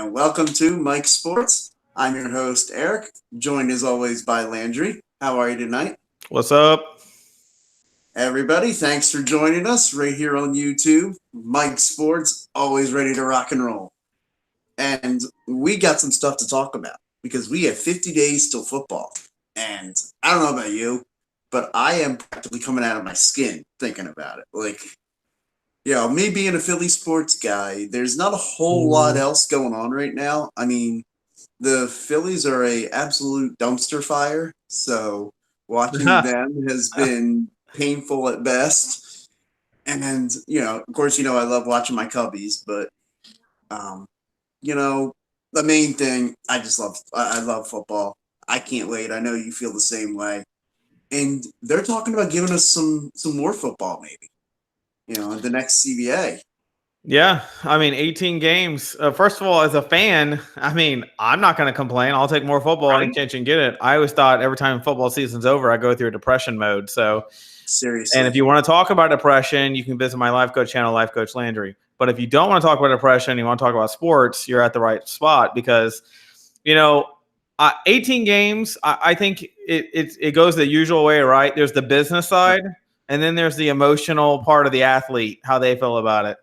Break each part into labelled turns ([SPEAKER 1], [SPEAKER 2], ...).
[SPEAKER 1] and welcome to Mike Sports. I'm your host, Eric, joined as always by Landry. How are you tonight?
[SPEAKER 2] What's up?
[SPEAKER 1] Everybody, thanks for joining us right here on YouTube. Mike Sports, always ready to rock and roll. And we got some stuff to talk about because we have 50 days till football. And I don't know about you, but I am practically coming out of my skin thinking about it. Me being a Philly sports guy, there's not a whole lot else going on right now. I mean, the Phillies are a absolute dumpster fire, so watching them has been painful at best. And of course, I love watching my Cubbies, but um, the main thing, I love football. I can't wait. I know you feel the same way. And they're talking about giving us some more football, maybe. In the next CBA.
[SPEAKER 2] Yeah, 18 games. First of all, as a fan, I'm not going to complain. I'll take more football any chance you can get it. I always thought every time football season's over, I go through a depression mode. So,
[SPEAKER 1] seriously.
[SPEAKER 2] And if you want to talk about depression, you can visit my Life Coach channel, Life Coach Landry. But if you don't want to talk about depression, you want to talk about sports, you're at the right spot because, 18 games, I think it goes the usual way, right? There's the business side, and then there's the emotional part of the athlete, how they feel about it.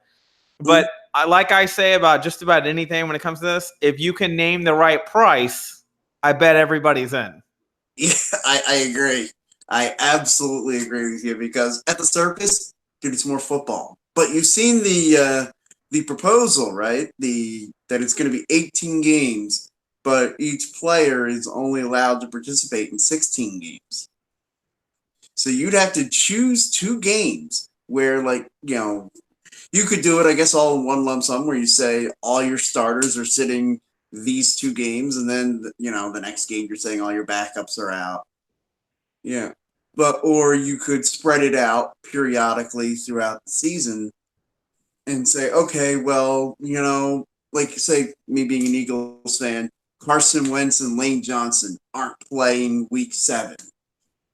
[SPEAKER 2] But like I say about just about anything when it comes to this, if you can name the right price, I bet everybody's in.
[SPEAKER 1] Yeah, I agree. I absolutely agree with you because at the surface, dude, it's more football. But you've seen the proposal, right? That it's going to be 18 games, but each player is only allowed to participate in 16 games. So you'd have to choose two games where, you could do it, I guess, all in one lump sum where you say all your starters are sitting these two games, and then, the next game you're saying all your backups are out. Yeah. Or you could spread it out periodically throughout the season and say, okay, well, say me being an Eagles fan, Carson Wentz and Lane Johnson aren't playing week 7.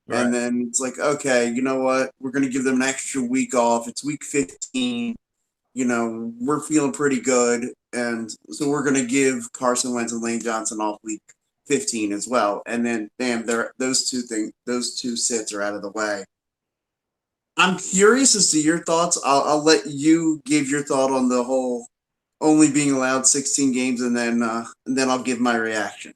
[SPEAKER 1] Right. And then it's like, okay, you know what? We're going to give them an extra week off. It's week 15. We're feeling pretty good. And so we're going to give Carson Wentz and Lane Johnson off week 15 as well. And then, bam, those two sits are out of the way. I'm curious as to your thoughts. I'll let you give your thought on the whole only being allowed 16 games, and then I'll give my reaction.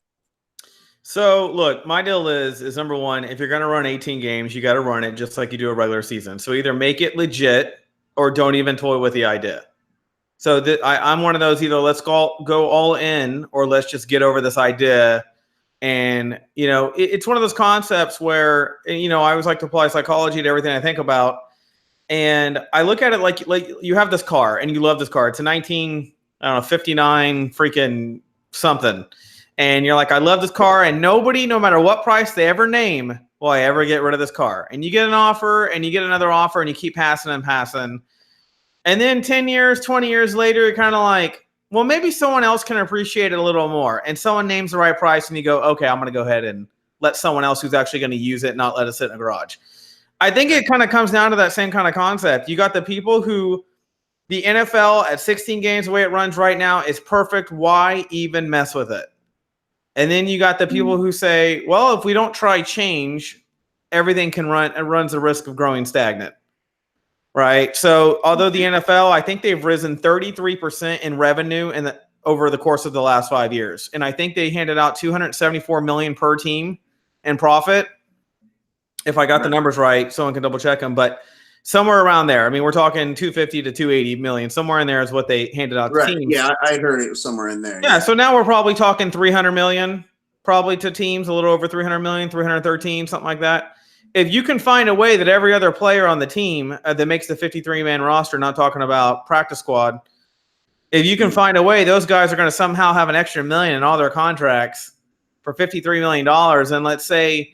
[SPEAKER 2] So, look, my deal is number one, if you're going to run 18 games, you got to run it just like you do a regular season. So either make it legit or don't even toy with the idea. So I'm one of those, either let's go all in or let's just get over this idea. And, it's one of those concepts where, I always like to apply psychology to everything I think about. And I look at it like you have this car and you love this car. It's a 59 freaking something. And you're like, I love this car, and nobody, no matter what price they ever name, will I ever get rid of this car. And you get an offer, and you get another offer, and you keep passing and passing. And then 10 years, 20 years later, you're kind of like, well, maybe someone else can appreciate it a little more. And someone names the right price, and you go, okay, I'm going to go ahead and let someone else who's actually going to use it not let it sit in a garage. I think it kind of comes down to that same kind of concept. You got the people who the NFL at 16 games, the way it runs right now, is perfect. Why even mess with it? And then you got the people who say, well, if we don't try change, everything runs the risk of growing stagnant. Right? So although the NFL, I think they've risen 33% in revenue over the course of the last 5 years. And I think they handed out $274 million per team in profit. If I got the numbers right, someone can double check them. But somewhere around there. We're talking 250 to 280 million. Somewhere in there is what they handed out to teams.
[SPEAKER 1] Yeah, I heard it was somewhere in there.
[SPEAKER 2] Yeah, so now we're probably talking 300 million probably to teams, a little over 300 million, 313, something like that. If you can find a way that every other player on the team that makes the 53-man roster, not talking about practice squad, if you can find a way, those guys are going to somehow have an extra million in all their contracts for $53 million. And let's say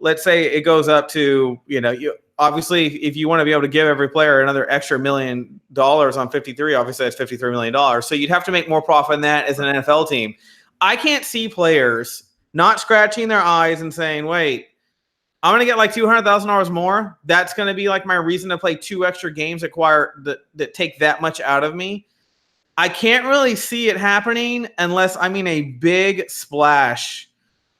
[SPEAKER 2] it goes up to, obviously, if you want to be able to give every player another extra $1 million on 53, obviously that's $53 million. So you'd have to make more profit than that as an NFL team. I can't see players not scratching their eyes and saying, wait, I'm going to get like $200,000 more. That's going to be like my reason to play 2 extra games that take that much out of me. I can't really see it happening unless a big splash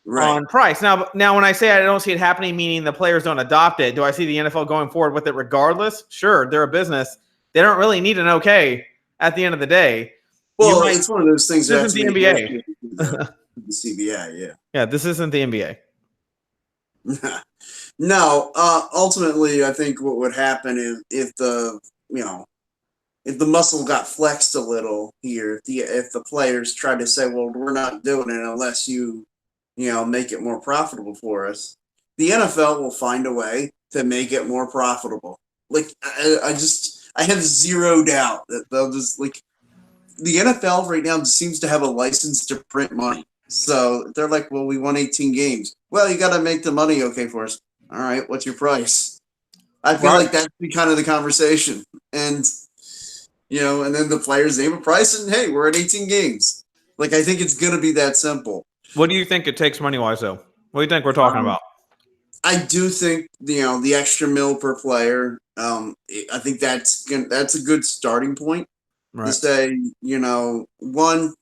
[SPEAKER 2] on price. Now, when I say I don't see it happening, meaning the players don't adopt it, do I see the NFL going forward with it regardless? Sure, they're a business. They don't really need an okay at the end of the day.
[SPEAKER 1] Well, it's one of those things that
[SPEAKER 2] isn't the NBA.
[SPEAKER 1] The CBA, yeah.
[SPEAKER 2] Yeah, this isn't the NBA.
[SPEAKER 1] No, ultimately, I think what would happen is if the muscle got flexed a little here, if the players tried to say, well, we're not doing it unless you make it more profitable for us, the NFL will find a way to make it more profitable. Like, I have zero doubt that they'll just, like, the NFL right now seems to have a license to print money. So they're like, well, we won 18 games. Well, you got to make the money okay for us. All right, what's your price? I feel like that's kind of the conversation. And, and then the players name a price and, hey, we're at 18 games. Like, I think it's going to be that simple.
[SPEAKER 2] What do you think it takes money-wise, though? What do you think we're talking about?
[SPEAKER 1] I do think, the extra mil per player, I think that's a good starting point. Right. To say, one,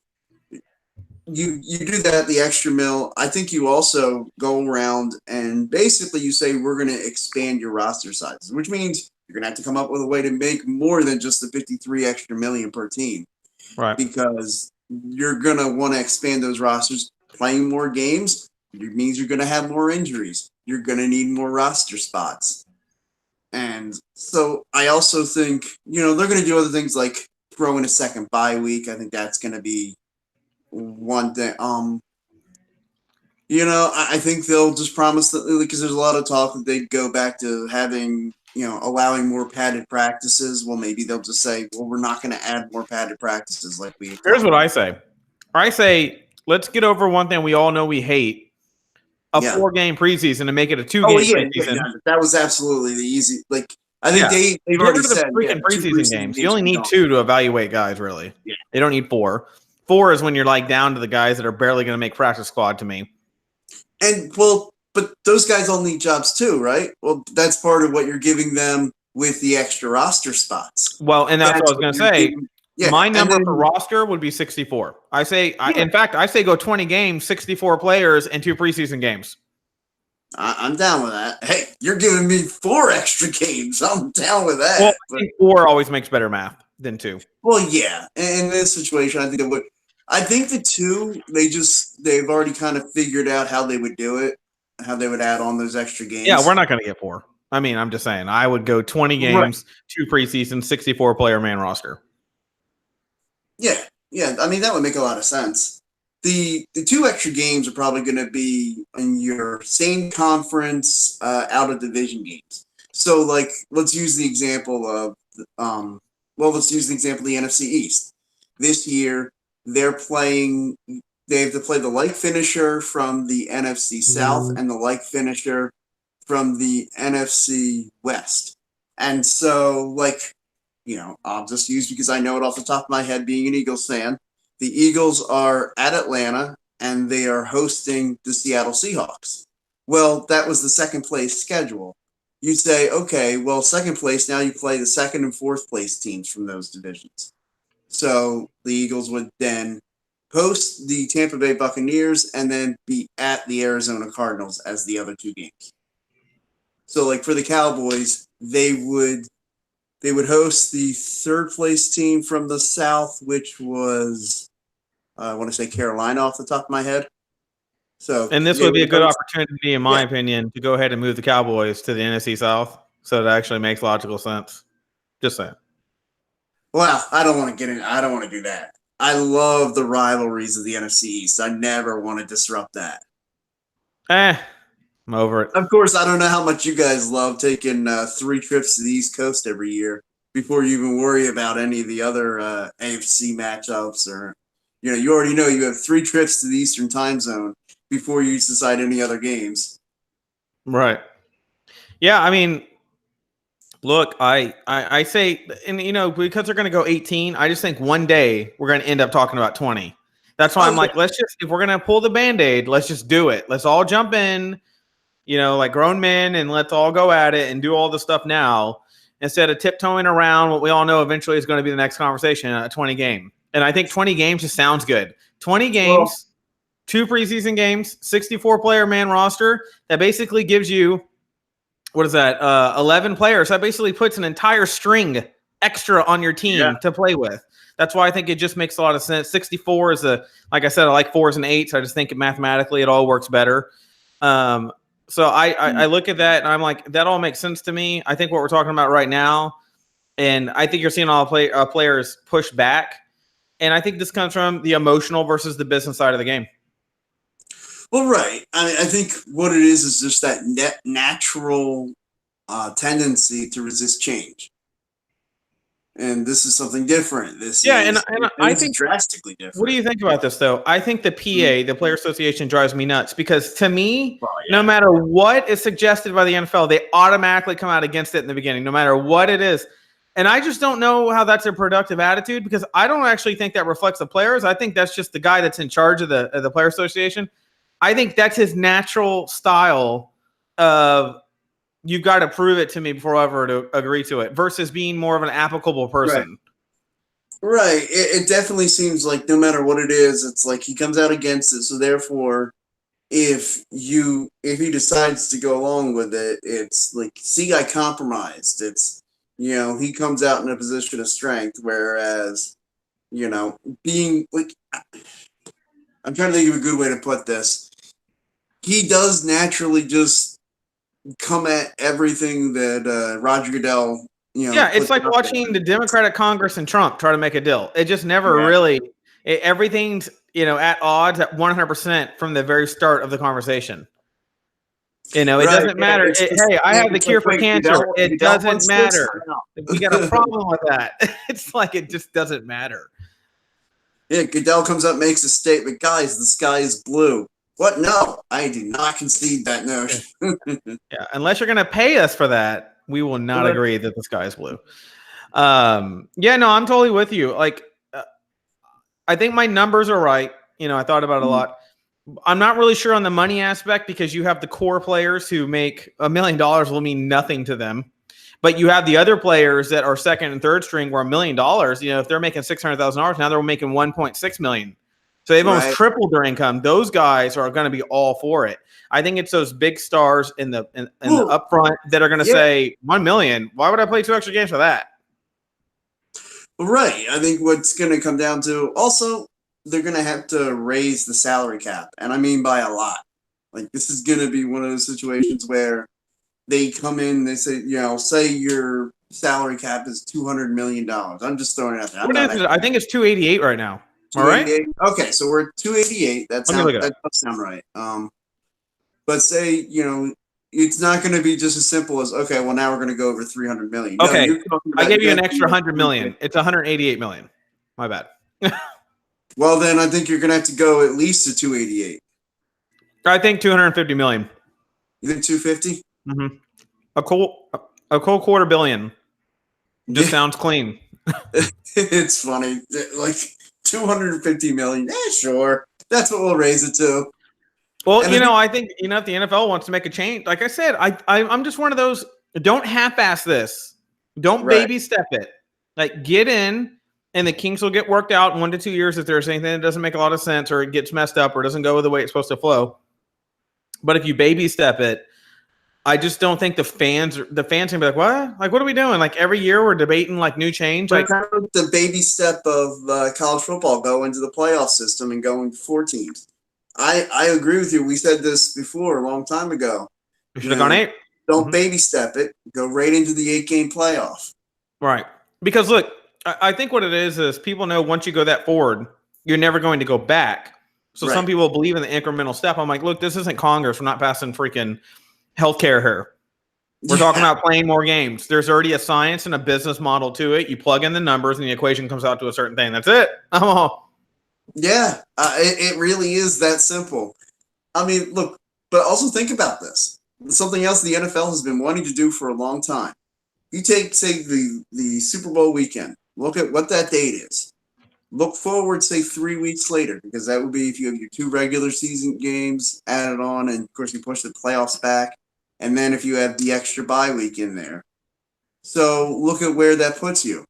[SPEAKER 1] you do that, the extra mil. I think you also go around and basically you say we're going to expand your roster sizes, which means you're going to have to come up with a way to make more than just the 53 extra million per team.
[SPEAKER 2] Right.
[SPEAKER 1] Because you're going to want to expand those rosters. Playing more games, it means you're going to have more injuries. You're going to need more roster spots. And so I also think, they're going to do other things like throw in a second bye week. I think that's going to be one thing. I think they'll just promise that, because there's a lot of talk that they'd go back to having, allowing more padded practices. Well, maybe they'll just say, well, we're not going to add more padded practices like we.
[SPEAKER 2] Here's what I say. I say, let's get over one thing we all know we hate. A 4-game preseason and make it a 2-game preseason. Yeah,
[SPEAKER 1] that was absolutely the easy. Like, I think they've already said
[SPEAKER 2] freaking preseason games. You only need 2 to evaluate guys, really. Yeah. They don't need 4. 4 is when you're like down to the guys that are barely going to make practice squad to me.
[SPEAKER 1] And but those guys all need jobs too, right? Well, that's part of what you're giving them with the extra roster spots.
[SPEAKER 2] Well, and that's what I was going to say. My number for roster would be 64. In fact, I say go 20 games, 64 players, and 2 preseason games.
[SPEAKER 1] I'm down with that. Hey, you're giving me 4 extra games. I'm down with that.
[SPEAKER 2] Well, I think 4 always makes better math than 2.
[SPEAKER 1] Well, yeah. In this situation, I think it would. I think the 2, they've already kind of figured out how they would do it, how they would add on those extra games.
[SPEAKER 2] Yeah, we're not going to get 4. I'm just saying. I would go 20 games, 2 preseason, 64 player man roster.
[SPEAKER 1] Yeah. That would make a lot of sense. The 2 extra games are probably going to be in your same conference, out of division games. So, like, let's use the example of the NFC East. This year, they have to play the like finisher from the NFC South and the like finisher from the NFC West. And so, like, I'll just use, because I know it off the top of my head, being an Eagles fan. The Eagles are at Atlanta, and they are hosting the Seattle Seahawks. Well, that was the second place schedule. You say, okay, well, second place, now you play the second and fourth place teams from those divisions. So the Eagles would then host the Tampa Bay Buccaneers and then be at the Arizona Cardinals as the other 2 games. So, like, for the Cowboys, they would host the third place team from the South, which was, I want to say Carolina off the top of my head. So,
[SPEAKER 2] and this would be a good opportunity, in my opinion, to go ahead and move the Cowboys to the NFC South. So that actually makes logical sense. Just saying.
[SPEAKER 1] Well, I don't want to do that. I love the rivalries of the NFC East. I never want to disrupt that.
[SPEAKER 2] I'm over it.
[SPEAKER 1] Of course, I don't know how much you guys love taking 3 trips to the East Coast every year before you even worry about any of the other AFC matchups. Or, you already know you have 3 trips to the Eastern time zone before you decide any other games.
[SPEAKER 2] Right. Yeah, look, I say, and because they're going to go 18, I just think one day we're going to end up talking about 20. That's why I'm like, if we're going to pull the Band-Aid, let's just do it. Let's all jump in, like grown men, and let's all go at it and do all the stuff now instead of tiptoeing around what we all know eventually is going to be the next conversation, a 20 game. And I think 20 games just sounds good. 20 games, 2 preseason games, 64-player man roster. That basically gives you, what is that, 11 players. That basically puts an entire string extra on your team to play with. That's why I think it just makes a lot of sense. 64 is like I said, I like 4s and 8s. I just think mathematically it all works better. So I look at that and I'm like, that all makes sense to me. I think what we're talking about right now, and I think you're seeing all players push back. And I think this comes from the emotional versus the business side of the game.
[SPEAKER 1] Well, right. I think what it is just that natural tendency to resist change. And this is something different. I think drastically different.
[SPEAKER 2] What do you think about this, though? I think the PA, the Player Association, drives me nuts because to me, no matter what is suggested by the NFL, they automatically come out against it in the beginning, no matter what it is. And I just don't know how that's a productive attitude because I don't actually think that reflects the players. I think that's just the guy that's in charge of the Player Association. I think that's his natural style of you've got to prove it to me before I ever to agree to it versus being more of an applicable person.
[SPEAKER 1] Right. It definitely seems like no matter what it is, it's like he comes out against it. So therefore, if he decides to go along with it, it's like, see, I compromised. It's, he comes out in a position of strength, whereas, being like, I'm trying to think of a good way to put this. He does naturally just come at everything that Roger Goodell,
[SPEAKER 2] it's like watching the Democratic Congress and Trump try to make a deal. It just never really, everything's, at odds at 100% from the very start of the conversation. It doesn't matter. Hey, I have the cure for cancer. It doesn't matter. We got a problem with that. It's like it just doesn't matter.
[SPEAKER 1] Yeah, Goodell comes up, makes a statement. Guys, the sky is blue. What? No, I do not concede that notion.
[SPEAKER 2] Unless you're going to pay us for that, we will not agree that the sky is blue. I'm totally with you. Like, I think my numbers are right. I thought about it a lot. I'm not really sure on the money aspect because you have the core players who make $1 million will mean nothing to them. But you have the other players that are second and third string where $1 million, if they're making $600,000, now they're making $1.6 million. So they've almost tripled their income. Those guys are going to be all for it. I think it's those big stars in the upfront that are going to say $1 million. Why would I play 2 extra games for that?
[SPEAKER 1] Right. I think what's going to come down to also, they're going to have to raise the salary cap. And I mean by a lot. Like, this is going to be one of those situations where they come in, they say, say your salary cap is $200 million. I'm just throwing it out there.
[SPEAKER 2] What is it? I think it's 288 right now. All right.
[SPEAKER 1] Okay, so we're at 288. That does sound right. But say, it's not going to be just as simple as, okay, well, now we're going to go over 300 million.
[SPEAKER 2] Okay. I gave you an extra 100 million. It's 188 million. My bad.
[SPEAKER 1] Well, then I think you're going to have to go at least to 288.
[SPEAKER 2] I think 250 million.
[SPEAKER 1] You think 250?
[SPEAKER 2] Mm-hmm. A cool $250 million. Just sounds clean.
[SPEAKER 1] It's funny. Like 250 million. Yeah, sure. That's what we'll raise it to.
[SPEAKER 2] Well, I think, if the NFL wants to make a change, like I said, I'm just one of those, don't half-ass this. Don't baby step it. Like, get in, and the kinks will get worked out in 1 to 2 years if there's anything that doesn't make a lot of sense or it gets messed up or doesn't go the way it's supposed to flow. But if you baby step it, I just don't think the fans can be like, what? Like, what are we doing? Like, every year we're debating, like, new change. Like
[SPEAKER 1] the baby step of college football, go into the playoff system and going 4 teams. I agree with you. We said this before a long time ago.
[SPEAKER 2] We should have gone 8.
[SPEAKER 1] Don't baby step it. Go right into the 8-game playoff.
[SPEAKER 2] Right. Because, look, I think what it is people know once you go that forward, you're never going to go back. So some people believe in the incremental step. I'm like, look, this isn't Congress. We're not passing freaking healthcare here. We're talking about playing more games. There's already a science and a business model to it. You plug in the numbers and the equation comes out to a certain thing. That's it.
[SPEAKER 1] Yeah, it really is that simple. I mean, look, but also think about this. Something else the NFL has been wanting to do for a long time. You take, say, the Super Bowl weekend. Look at what that date is. Look forward, say, 3 weeks later, because that would be if you have your 2 regular season games added on, and, of course, you push the playoffs back, and then if you have the extra bye week in there. So look at where that puts you.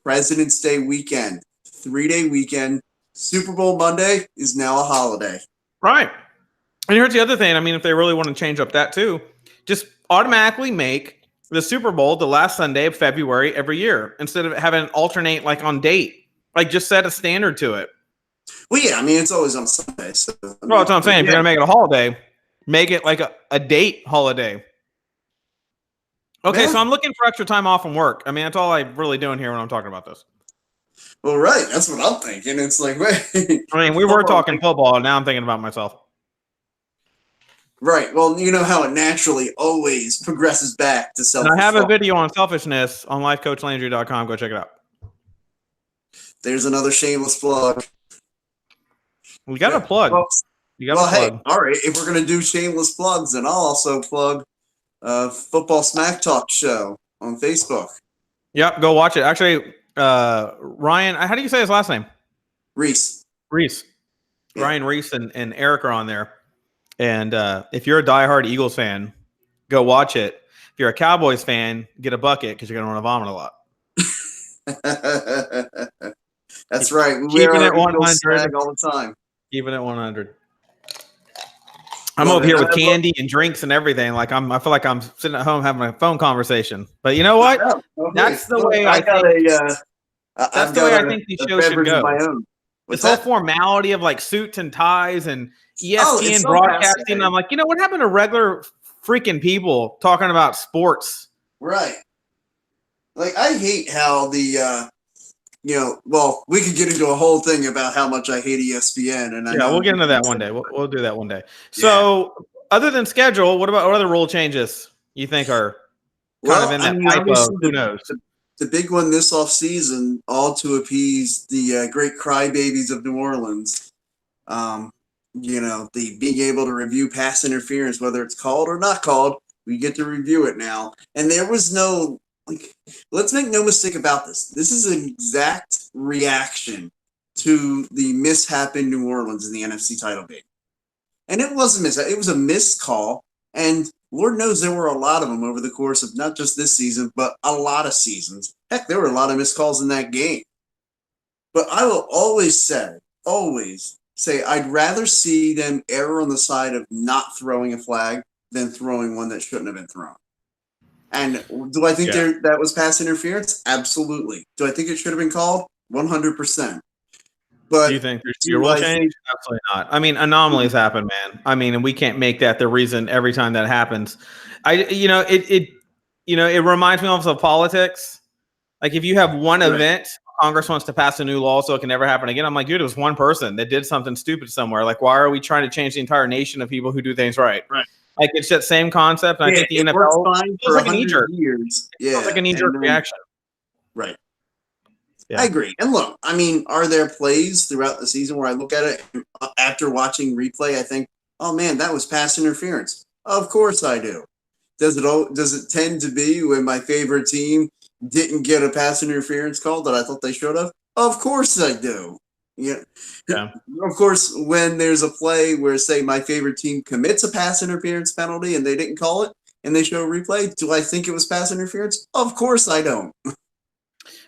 [SPEAKER 1] President's Day weekend, 3-day weekend. Super Bowl Monday is now a holiday.
[SPEAKER 2] Right. And here's the other thing. I mean, if they really want to change up that too, just automatically make the Super Bowl the last Sunday of February every year instead of having it alternate like on date. Like just set a standard to it.
[SPEAKER 1] Well, yeah, I mean, it's always on Sunday. So,
[SPEAKER 2] Well, that's what I'm saying. If you're going to make it a holiday, make it like a date holiday. Okay,
[SPEAKER 1] Yeah.
[SPEAKER 2] so I'm looking for extra time off from work. I mean, that's all I'm really doing here when I'm talking about this.
[SPEAKER 1] Well, right. That's what I'm thinking. It's like, wait.
[SPEAKER 2] I mean, we were talking football, and now I'm thinking about myself.
[SPEAKER 1] Right. Well, you know how it naturally always progresses back to self.
[SPEAKER 2] And I have a video on selfishness on lifecoachlandry.com. Go check it out.
[SPEAKER 1] There's another shameless plug.
[SPEAKER 2] We got a plug.
[SPEAKER 1] Well,
[SPEAKER 2] You got a plug.
[SPEAKER 1] hey, all right. If we're gonna do shameless plugs, then I'll also plug Football Smack Talk show on Facebook.
[SPEAKER 2] Yep, go watch it. Actually, Ryan, how do you say his last name?
[SPEAKER 1] Reese. Yeah.
[SPEAKER 2] Ryan Reese and Eric are on there. And if you're a diehard Eagles fan, go watch it. If you're a Cowboys fan, get a bucket because you're going to want to vomit a lot.
[SPEAKER 1] That's right. We
[SPEAKER 2] Keeping
[SPEAKER 1] wear
[SPEAKER 2] it
[SPEAKER 1] our Eagles
[SPEAKER 2] 100
[SPEAKER 1] swag all the time.
[SPEAKER 2] Even at 100. I'm over here with candy and drinks and everything. Like I feel like I'm sitting at home having a phone conversation. But you know what? That's the way I think. That's the way I think these shows should go. This whole formality of like suits and ties and ESPN broadcasting. I'm like, you know, what happened to regular freaking people talking about sports?
[SPEAKER 1] Right. Like, I hate how well, we could get into a whole thing about how much I hate ESPN. And
[SPEAKER 2] we'll get into that one day. We'll do that one day. So, other than schedule, what other rule changes you think are kind of in that type of who knows?
[SPEAKER 1] The big one this offseason, all to appease the great crybabies of New Orleans. The being able to review pass interference, whether it's called or not called, we get to review it now. And there was no, let's make no mistake about this. This is an exact reaction to the mishap in New Orleans in the NFC title game. And it was a mishap. It was a missed call. And Lord knows there were a lot of them over the course of not just this season, but a lot of seasons. Heck, there were a lot of missed calls in that game. But I will always say, I'd rather see them err on the side of not throwing a flag than throwing one that shouldn't have been thrown. And do I think that was pass interference? Absolutely. Do I think it should have been called? 100%. But
[SPEAKER 2] do you think there's a rule change? Absolutely not. I mean, anomalies happen, man. I mean, and we can't make that the reason every time that happens. It reminds me also of politics. Like if you have one event, Congress wants to pass a new law so it can never happen again. I'm like, dude, it was one person that did something stupid somewhere. Like, why are we trying to change the entire nation of people who do things right? Right. Like it's that same concept. And I think the NFL feels like a knee-jerk. Feels like a knee-jerk reaction.
[SPEAKER 1] Right. Yeah. I agree. And look, I mean, are there plays throughout the season where I look at it after watching replay, I think, oh man, that was pass interference? Of course I do. Does it tend to be when my favorite team didn't get a pass interference call that I thought they should have? Of course I do. Yeah. Of course, when there's a play where, say, my favorite team commits a pass interference penalty and they didn't call it and they show a replay, do I think it was pass interference? Of course I don't.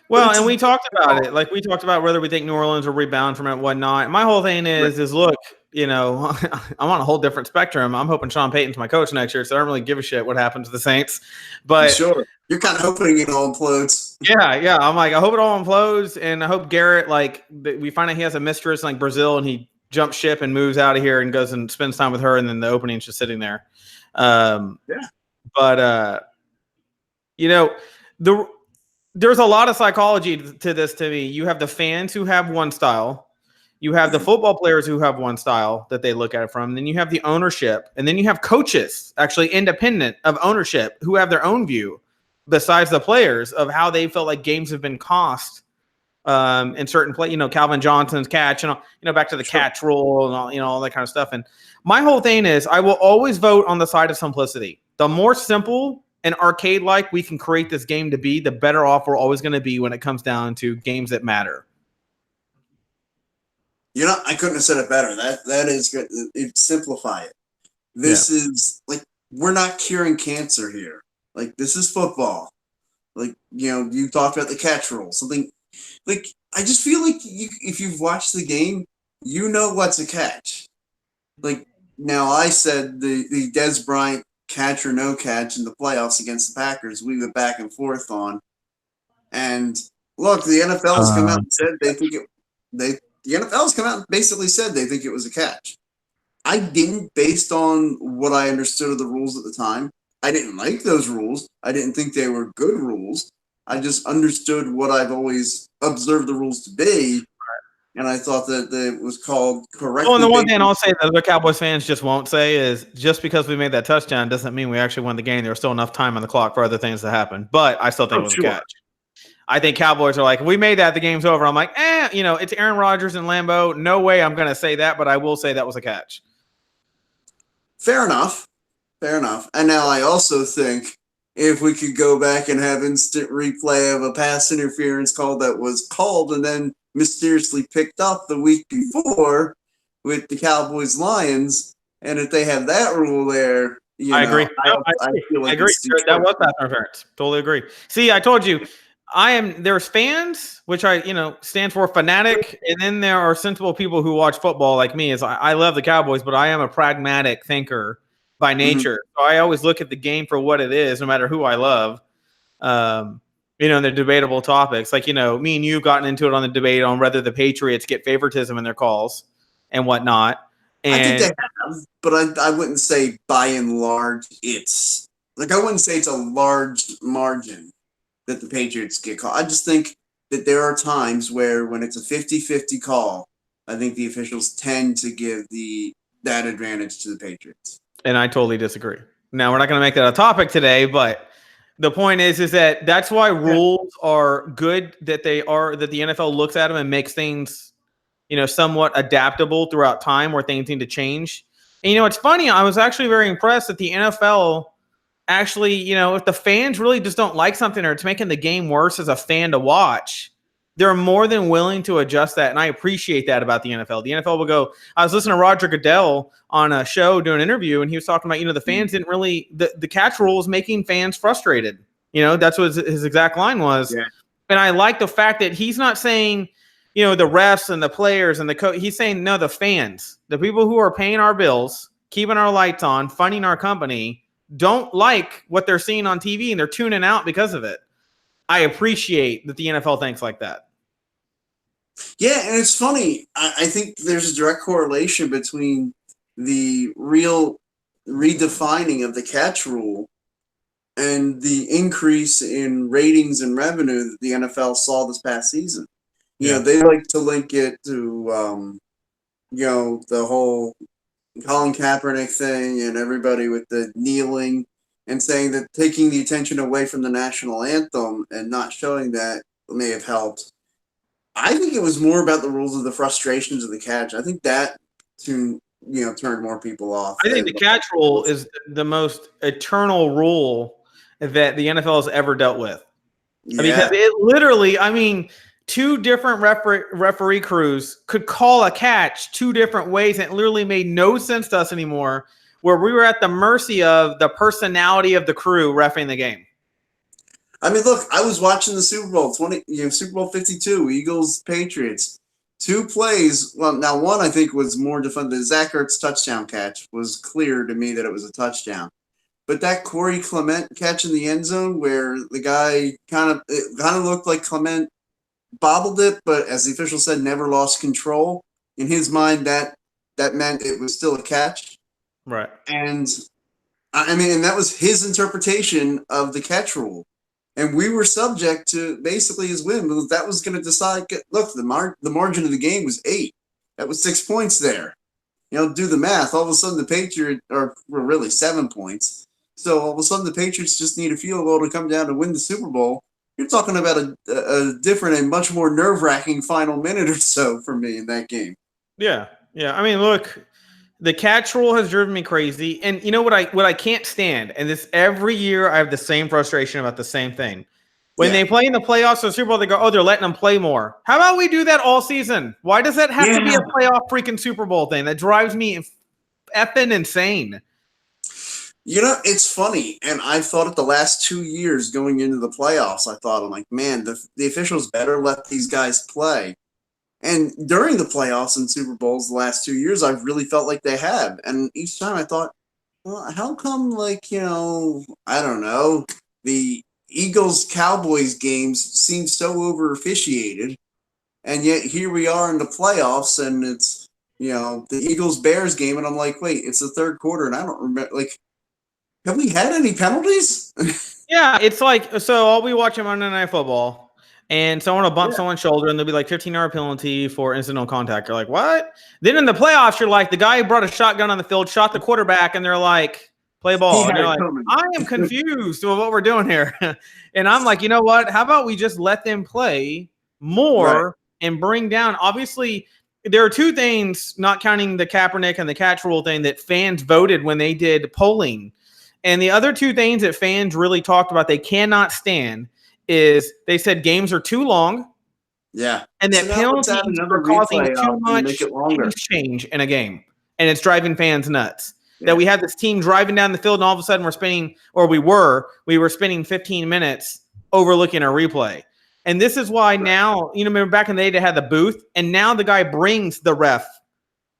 [SPEAKER 2] Well, and we talked about it. Like we talked about whether we think New Orleans will rebound from it and whatnot. My whole thing is look, I'm on a whole different spectrum. I'm hoping Sean Payton's my coach next year, so I don't really give a shit what happens to the Saints. But
[SPEAKER 1] sure, you're kind of hoping it all implodes.
[SPEAKER 2] Yeah. I'm like, I hope it all implodes, and I hope Garrett, we find out he has a mistress in Brazil, and he jumps ship and moves out of here and goes and spends time with her, and then the opening's just sitting there. But there's a lot of psychology to this to me. You have the fans who have one style. You have the football players who have one style that they look at it from. And then you have the ownership. And then you have coaches, actually independent of ownership, who have their own view, besides the players, of how they felt like games have been cost in certain play. Calvin Johnson's catch, back to the catch rule and all that kind of stuff. And my whole thing is I will always vote on the side of simplicity. The more simple and arcade-like we can create this game to be, the better off we're always going to be when it comes down to games that matter.
[SPEAKER 1] I couldn't have said it better. That is good. Simplify it. This is we're not curing cancer here. This is football. You talked about the catch rule. Something I just feel like if you've watched the game, you know what's a catch. Like now, I said the Des Bryant catch or no catch in the playoffs against the Packers. We went back and forth on, and look, the NFL has come out and said they think it. The NFL has come out and basically said they think it was a catch. I didn't, based on what I understood of the rules at the time. I didn't like those rules. I didn't think they were good rules. I just understood what I've always observed the rules to be, and I thought that it was called correctly.
[SPEAKER 2] Well, and the one thing I'll say that the Cowboys fans just won't say is just because we made that touchdown doesn't mean we actually won the game. There was still enough time on the clock for other things to happen. But I still think it was a catch. I think Cowboys are like, we made that, the game's over. I'm like, it's Aaron Rodgers and Lambeau. No way I'm going to say that, but I will say that was a catch.
[SPEAKER 1] Fair enough. And now I also think if we could go back and have instant replay of a pass interference call that was called and then mysteriously picked up the week before with the Cowboys Lions, and if they have that rule there,
[SPEAKER 2] I agree. I feel like I agree. That was pass interference. Totally agree. See, I told you, there's fans, which stand for fanatic, and then there are sensible people who watch football like me. I love the Cowboys, but I am a pragmatic thinker by nature. So I always look at the game for what it is, no matter who I love. The debatable topics, like, me and you gotten into it on the debate on whether the Patriots get favoritism in their calls and whatnot. And
[SPEAKER 1] I think they have, but I wouldn't say by and large it's like, I wouldn't say it's a large margin that the Patriots get called. I just think that there are times where when it's a 50-50 call, I think the officials tend to give that advantage to the Patriots.
[SPEAKER 2] And I totally disagree. Now, we're not going to make that a topic today, but the point is that that's why rules are good, that the NFL looks at them and makes things, somewhat adaptable throughout time where things need to change. And, it's funny. I was actually very impressed that the NFL actually, if the fans really just don't like something or it's making the game worse as a fan to watch, they're more than willing to adjust that. And I appreciate that about the NFL. The NFL will go, I was listening to Roger Goodell on a show doing an interview, and he was talking about, the fans didn't really, the catch rule was making fans frustrated. That's what his exact line was. Yeah. And I like the fact that he's not saying, the refs and the players and the coach. He's saying, no, the fans, the people who are paying our bills, keeping our lights on, funding our company, don't like what they're seeing on TV and they're tuning out because of it. I appreciate that the NFL thinks like that.
[SPEAKER 1] Yeah, and it's funny. I think there's a direct correlation between the real redefining of the catch rule and the increase in ratings and revenue that the NFL saw this past season. They like to link it to, the whole Colin Kaepernick thing and everybody with the kneeling and saying that taking the attention away from the national anthem and not showing that may have helped. I think it was more about the rules of the frustrations of the catch. I think that turned more people off.
[SPEAKER 2] I think the catch rule is the most eternal rule that the NFL has ever dealt with. Yeah. Because it literally, two different referee crews could call a catch two different ways, and it literally made no sense to us anymore, where we were at the mercy of the personality of the crew reffing the game.
[SPEAKER 1] Look, I was watching the Super Bowl Super Bowl 52, Eagles Patriots. Two plays. Well, now one I think was more defended. The Zach Ertz touchdown catch was clear to me that it was a touchdown. But that Corey Clement catch in the end zone, where the guy kind of looked like Clement bobbled it, but as the official said, never lost control. In his mind, that meant it was still a catch.
[SPEAKER 2] Right.
[SPEAKER 1] And and that was his interpretation of the catch rule. And we were subject to basically his win. That was going to decide. Look, the margin of the game was 8. That was 6 points there. Do the math. All of a sudden, the Patriots were really 7 points. So all of a sudden, the Patriots just need a field goal to come down to win the Super Bowl. You're talking about a different and much more nerve-wracking final minute or so for me in that game.
[SPEAKER 2] Yeah. Look, the catch rule has driven me crazy. And you know what I can't stand, and this every year I have the same frustration about the same thing. When they play in the playoffs or Super Bowl, they go, oh, they're letting them play more. How about we do that all season? Why does that have to be a playoff freaking Super Bowl thing? That drives me effing insane.
[SPEAKER 1] It's funny, and I thought it the last 2 years going into the playoffs. I thought, I'm like, man, the officials better let these guys play. And during the playoffs and Super Bowls the last 2 years, I've really felt like they have. And each time I thought, well, how come, like, I don't know, the Eagles Cowboys games seem so over officiated, and yet here we are in the playoffs, and it's, the Eagles Bears game, and I'm like, wait, it's the third quarter, and I don't remember, like, have we had any penalties?
[SPEAKER 2] Yeah, it's like, so I'll be watching Monday Night Football, and someone will bump
[SPEAKER 1] Yeah.
[SPEAKER 2] someone's shoulder, and there'll be like 15-yard penalty for incidental contact. You're like, what? Then in the playoffs, you're like, the guy who brought a shotgun on the field shot the quarterback, and they're like, play ball.
[SPEAKER 1] He
[SPEAKER 2] And
[SPEAKER 1] had
[SPEAKER 2] you're
[SPEAKER 1] it
[SPEAKER 2] like,
[SPEAKER 1] coming.
[SPEAKER 2] I am confused with what we're doing here. And I'm like, you know what? How about we just let them play more and bring down? Obviously, there are two things, not counting the Kaepernick and the catch rule thing, that fans voted when they did polling. And the other two things that fans really talked about they cannot stand is they said games are too long
[SPEAKER 1] Yeah.
[SPEAKER 2] and
[SPEAKER 1] So
[SPEAKER 2] that
[SPEAKER 1] now let's add
[SPEAKER 2] penalties
[SPEAKER 1] another
[SPEAKER 2] are causing
[SPEAKER 1] replay
[SPEAKER 2] too
[SPEAKER 1] up and
[SPEAKER 2] much
[SPEAKER 1] make it longer.
[SPEAKER 2] pace change in a game. And it's driving fans nuts.
[SPEAKER 1] Yeah.
[SPEAKER 2] That we have this team driving down the field and all of a sudden we were spending 15 minutes overlooking a replay. And this is why now, remember back in the day they had the booth, and now the guy brings the ref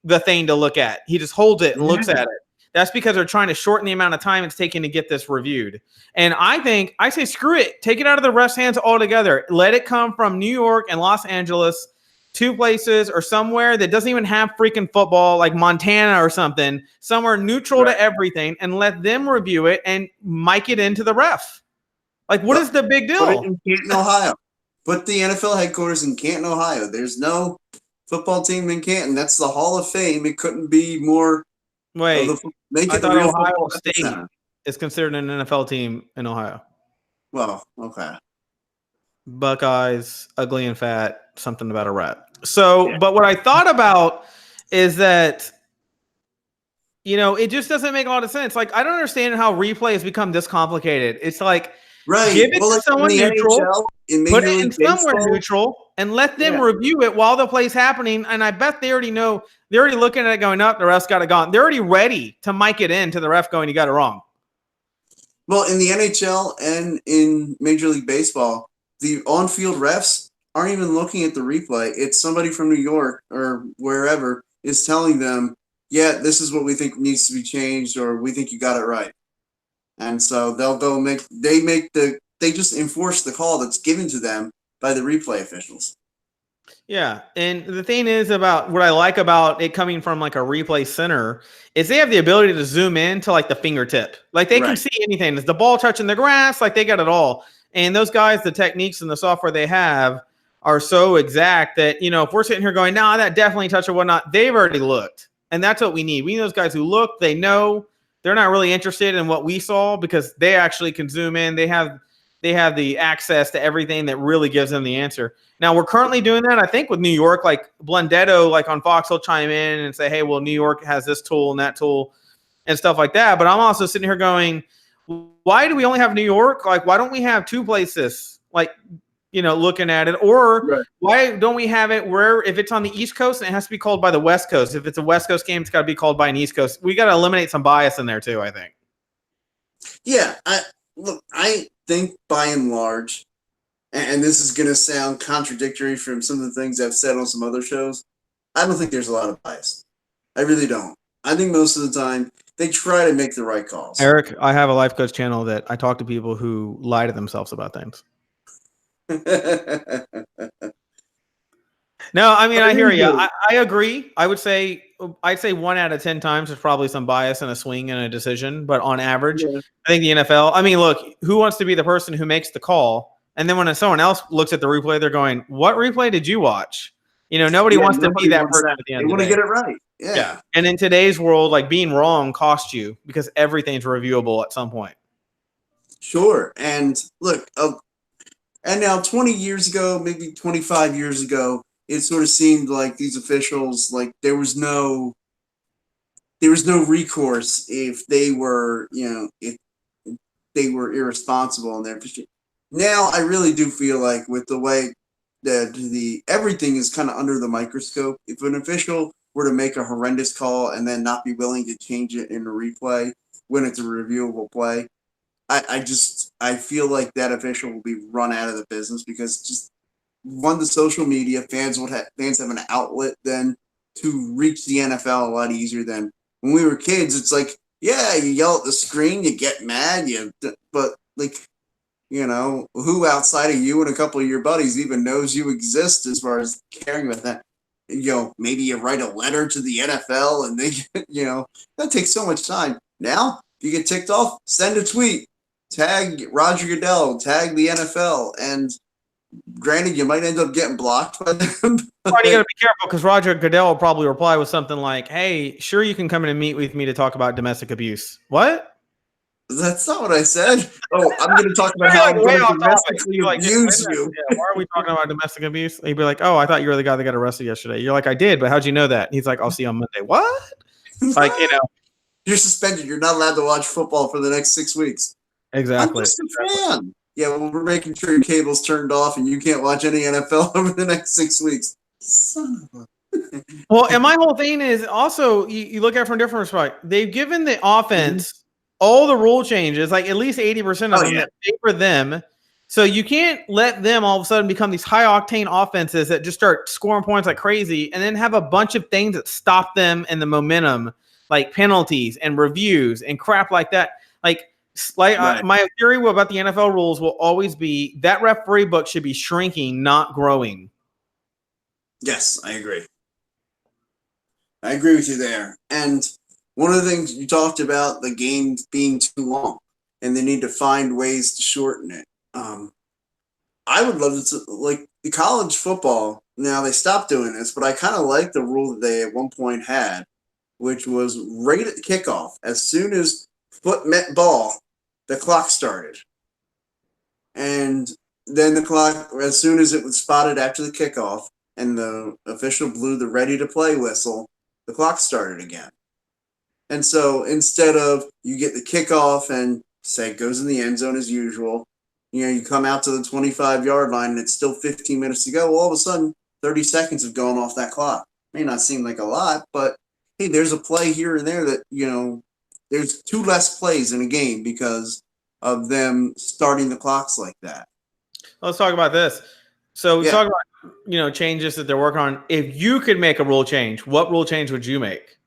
[SPEAKER 2] the thing to look at. He just holds it and looks at it. That's because they're trying to shorten the amount of time it's taking to get this reviewed. And I say, screw it. Take it out of the ref's hands altogether. Let it come from New York and Los Angeles, two places or somewhere that doesn't even have freaking football, like Montana or something, somewhere neutral to everything, and let them review it and mic it into the ref. Like, what is the big deal?
[SPEAKER 1] Put it in Canton, Ohio. Put the NFL headquarters in Canton, Ohio. There's no football team in Canton. That's the Hall of Fame. It couldn't be more.
[SPEAKER 2] Wait,
[SPEAKER 1] make
[SPEAKER 2] I
[SPEAKER 1] it the
[SPEAKER 2] thought
[SPEAKER 1] real
[SPEAKER 2] Ohio
[SPEAKER 1] football
[SPEAKER 2] State
[SPEAKER 1] epicenter.
[SPEAKER 2] is considered an NFL team in Ohio.
[SPEAKER 1] Well, okay.
[SPEAKER 2] Buckeyes, ugly and fat, something about a rat. So, but what I thought about is that, it just doesn't make a lot of sense. Like, I don't understand how replay has become this complicated. It's like, give it to someone neutral, put it in somewhere neutral, and let them review it while the play's happening. And I bet they already know. They're already looking at it going, up, the ref's got it gone. They're already ready to mic it in to the ref going, you got it wrong.
[SPEAKER 1] Well, in the NHL and in Major League Baseball, the on-field refs aren't even looking at the replay. It's somebody from New York or wherever is telling them, yeah, this is what we think needs to be changed, or we think you got it right. And so they'll go they just enforce the call that's given to them by the replay officials.
[SPEAKER 2] Yeah. And the thing is about what I like about it coming from like a replay center is they have the ability to zoom in to like the fingertip. Like they can see anything. Is the ball touching the grass? Like they got it all. And those guys, the techniques and the software they have are so exact that, if we're sitting here going, nah, that definitely touched or whatnot, they've already looked. And that's what we need. We need those guys who look, they know, they're not really interested in what we saw because they actually can zoom in. They have the access to everything that really gives them the answer. Now, we're currently doing that, I think, with New York. Like Blundetto, like on Fox, he'll chime in and say, hey, well, New York has this tool and that tool and stuff like that. But I'm also sitting here going, why do we only have New York? Like, why don't we have two places, like, looking at it? Or why don't we have it where if it's on the East Coast, it has to be called by the West Coast. If it's a West Coast game, it's got to be called by an East Coast. We got to eliminate some bias in there, too, I think.
[SPEAKER 1] Yeah, I think by and large, and this is going to sound contradictory from some of the things I've said on some other shows, I don't think there's a lot of bias. I really don't. I think most of the time they try to make the right calls.
[SPEAKER 2] Eric, I have a life coach channel that I talk to people who lie to themselves about things. No, I mean, I hear you. I agree. I'd say 1 out of 10 times there's probably some bias in a swing and a decision, but on average, I think the NFL, I mean, look, who wants to be the person who makes the call? And then when someone else looks at the replay, they're going, what replay did you watch? Nobody wants to be that person at the end of the day.
[SPEAKER 1] They want to get it right. Yeah.
[SPEAKER 2] And in today's world, like being wrong costs you because everything's reviewable at some point.
[SPEAKER 1] Sure. And look, and now 20 years ago, maybe 25 years ago, it sort of seemed like these officials, like there was no recourse if they were, if they were irresponsible in their position. Now I really do feel like with the way that everything is kind of under the microscope. If an official were to make a horrendous call and then not be willing to change it in a replay, when it's a reviewable play. I feel like that official will be run out of the business because just one, the social media fans have an outlet then to reach the NFL a lot easier than when we were kids. It's like, yeah, you yell at the screen, you get mad, but like, who outside of you and a couple of your buddies even knows you exist as far as caring about that? Maybe you write a letter to the NFL and they, that takes so much time. Now, if you get ticked off, send a tweet, tag Roger Goodell, tag the NFL, and granted, you might end up getting blocked by them.
[SPEAKER 2] You got to be careful because Roger Goodell will probably reply with something like, "Hey, sure, you can come in and meet with me to talk about domestic abuse." What?
[SPEAKER 1] That's not what I said. Oh, I'm going to talk about how I'm going to domestically abuse you.
[SPEAKER 2] Yeah, why are we talking about domestic abuse? He'd be like, "Oh, I thought you were the guy that got arrested yesterday." You're like, "I did, but how'd you know that?" And he's like, "I'll see you on Monday." What? Like,
[SPEAKER 1] you're suspended. You're not allowed to watch football for the next 6 weeks.
[SPEAKER 2] Exactly.
[SPEAKER 1] I'm just a fan. Yeah, well, we're making sure your cable's turned off and you can't watch any NFL over the next 6 weeks. Son of a.
[SPEAKER 2] Well, and my whole thing is also you look at it from a different perspective. They've given the offense all the rule changes, like at least 80% of them that favor them. So you can't let them all of a sudden become these high octane offenses that just start scoring points like crazy and then have a bunch of things that stop them and the momentum, like penalties and reviews and crap like that. My theory about the NFL rules will always be that referee book should be shrinking, not growing.
[SPEAKER 1] Yes, I agree. I agree with you there. And one of the things you talked about, the game being too long, and they need to find ways to shorten it. I would love to, like the college football. Now they stopped doing this, but I kind of like the rule that they at one point had, which was right at the kickoff. As soon as foot met ball, the clock started. And then the clock, as soon as it was spotted after the kickoff and the official blew the ready to play whistle, the clock started again. And so instead of you get the kickoff and say it goes in the end zone as usual, you come out to the 25-yard line and it's still 15 minutes to go. Well, all of a sudden, 30 seconds have gone off that clock. May not seem like a lot, but hey, there's a play here and there that, there's 2 less plays in a game because of them starting the clocks like that.
[SPEAKER 2] Let's talk about this. So we talk about, changes that they're working on. If you could make a rule change, what rule change would you make?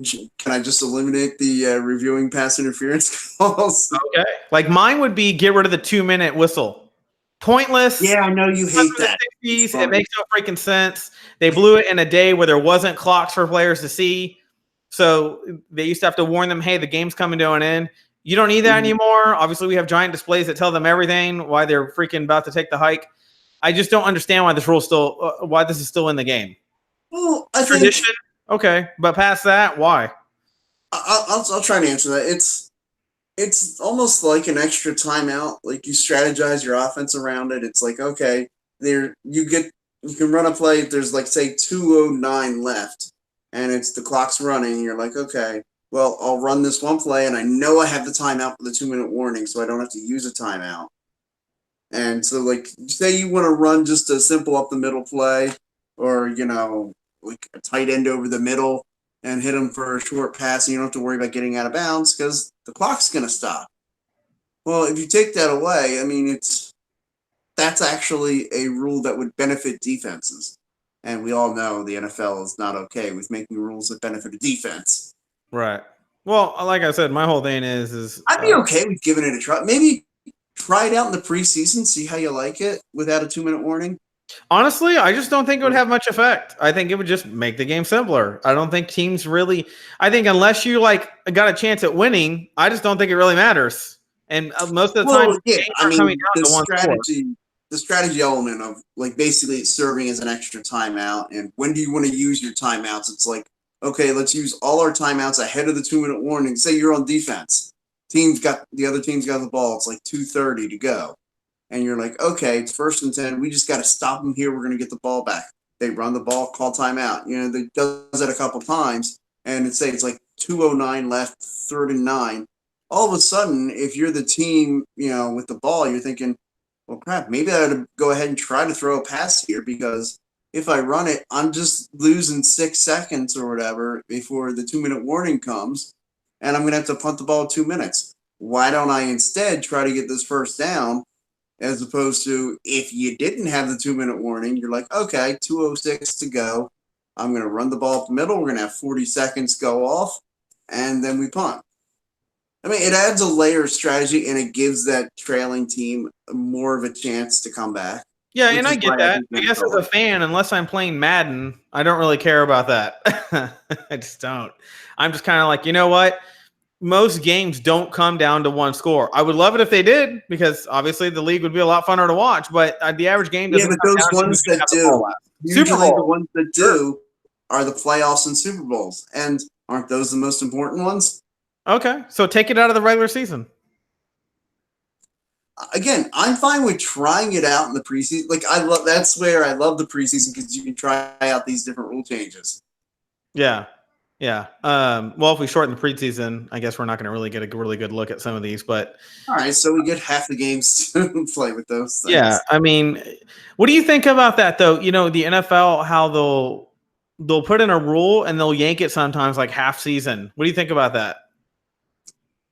[SPEAKER 1] Can I just eliminate the reviewing pass interference calls?
[SPEAKER 2] Okay. Like mine would be get rid of the 2-minute whistle. Pointless.
[SPEAKER 1] Yeah, I know you hate that.
[SPEAKER 2] 60s, it makes no freaking sense. They blew it in a day where there wasn't clocks for players to see. So they used to have to warn them, hey, the game's coming to an end. You don't need that anymore. Obviously, we have giant displays that tell them everything, why they're freaking about to take the hike. I just don't understand why this why this is still in the game.
[SPEAKER 1] Well, I
[SPEAKER 2] Tradition, okay, but past that, why?
[SPEAKER 1] I'll try and answer that. It's almost like an extra timeout. Like you strategize your offense around it. It's like, okay, you can run a play. There's like say 2:09 left, and it's the clock's running. You're like, okay, well, I'll run this one play, and I know I have the timeout for the 2-minute warning, so I don't have to use a timeout. And so, like, say you want to run just a simple up the middle play, or like a tight end over the middle and hit them for a short pass, and you don't have to worry about getting out of bounds because the clock's going to stop. Well, if you take that away, I mean, that's actually a rule that would benefit defenses. And we all know the NFL is not okay with making rules that benefit a defense.
[SPEAKER 2] Right. Well, like I said, my whole thing is
[SPEAKER 1] I'd be okay with giving it a try. Maybe try it out in the preseason, see how you like it without a 2-minute warning.
[SPEAKER 2] Honestly, I just don't think it would have much effect. I think it would just make the game simpler. I don't think teams really. I think unless you got a chance at winning, I just don't think it really matters. And most of the time,
[SPEAKER 1] the strategy element of basically serving as an extra timeout, and when do you want to use your timeouts? It's like, okay, let's use all our timeouts ahead of the 2-minute warning. Say you're on defense, the other team's got the ball. It's like 2:30 to go. And you're like, okay, it's 1st and 10. We just got to stop them here. We're going to get the ball back. They run the ball, call timeout. They does it a couple times, and it's like 2:09 left, 3rd and 9. All of a sudden, if you're the team, with the ball, you're thinking, well, crap, maybe I ought to go ahead and try to throw a pass here because if I run it, I'm just losing 6 seconds or whatever before the 2-minute warning comes. and I'm going to have to punt the ball 2 minutes. Why don't I instead try to get this first down, as opposed to if you didn't have the 2-minute warning, you're like, okay, 2:06 to go. I'm going to run the ball up the middle. We're going to have 40 seconds go off, and then we punt. I mean, it adds a layer of strategy, and it gives that trailing team more of a chance to come back.
[SPEAKER 2] Yeah, and I get that. I guess as a fan, unless I'm playing Madden, I don't really care about that. I just don't. I'm just kind of like, you know what? Most games don't come down to one score. I would love it if they did, because obviously the league would be a lot funner to watch. But the average game doesn't.
[SPEAKER 1] Yeah, but those ones that do, usually the ones that do are the playoffs and Super Bowls, and aren't those the most important ones?
[SPEAKER 2] Okay, so take it out of the regular season.
[SPEAKER 1] Again, I'm fine with trying it out in the preseason. Like that's where I love the preseason, because you can try out these different rule changes.
[SPEAKER 2] Yeah. Well, if we shorten the preseason, I guess we're not going to really get a really good look at some of these. But
[SPEAKER 1] all right, so we get half the games to play with those things.
[SPEAKER 2] Yeah, I mean, what do you think about that though? You know, the NFL, how they'll put in a rule and they'll yank it sometimes, like half season. What do you think about that?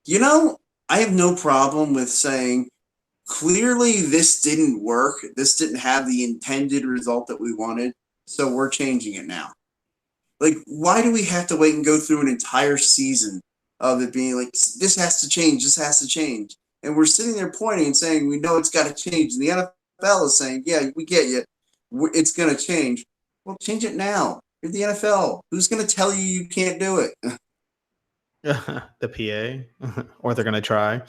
[SPEAKER 1] You know, I have no problem with saying, clearly this didn't work. This didn't have the intended result that we wanted, so we're changing it now. Like, why do we have to wait and go through an entire season of it being like, this has to change, this has to change? And we're sitting there pointing and saying, we know it's got to change. And the NFL is saying, yeah, we get you. It's going to change. Well, change it now. You're the NFL. Who's going to tell you can't do it?
[SPEAKER 2] The PA, or they're going to try.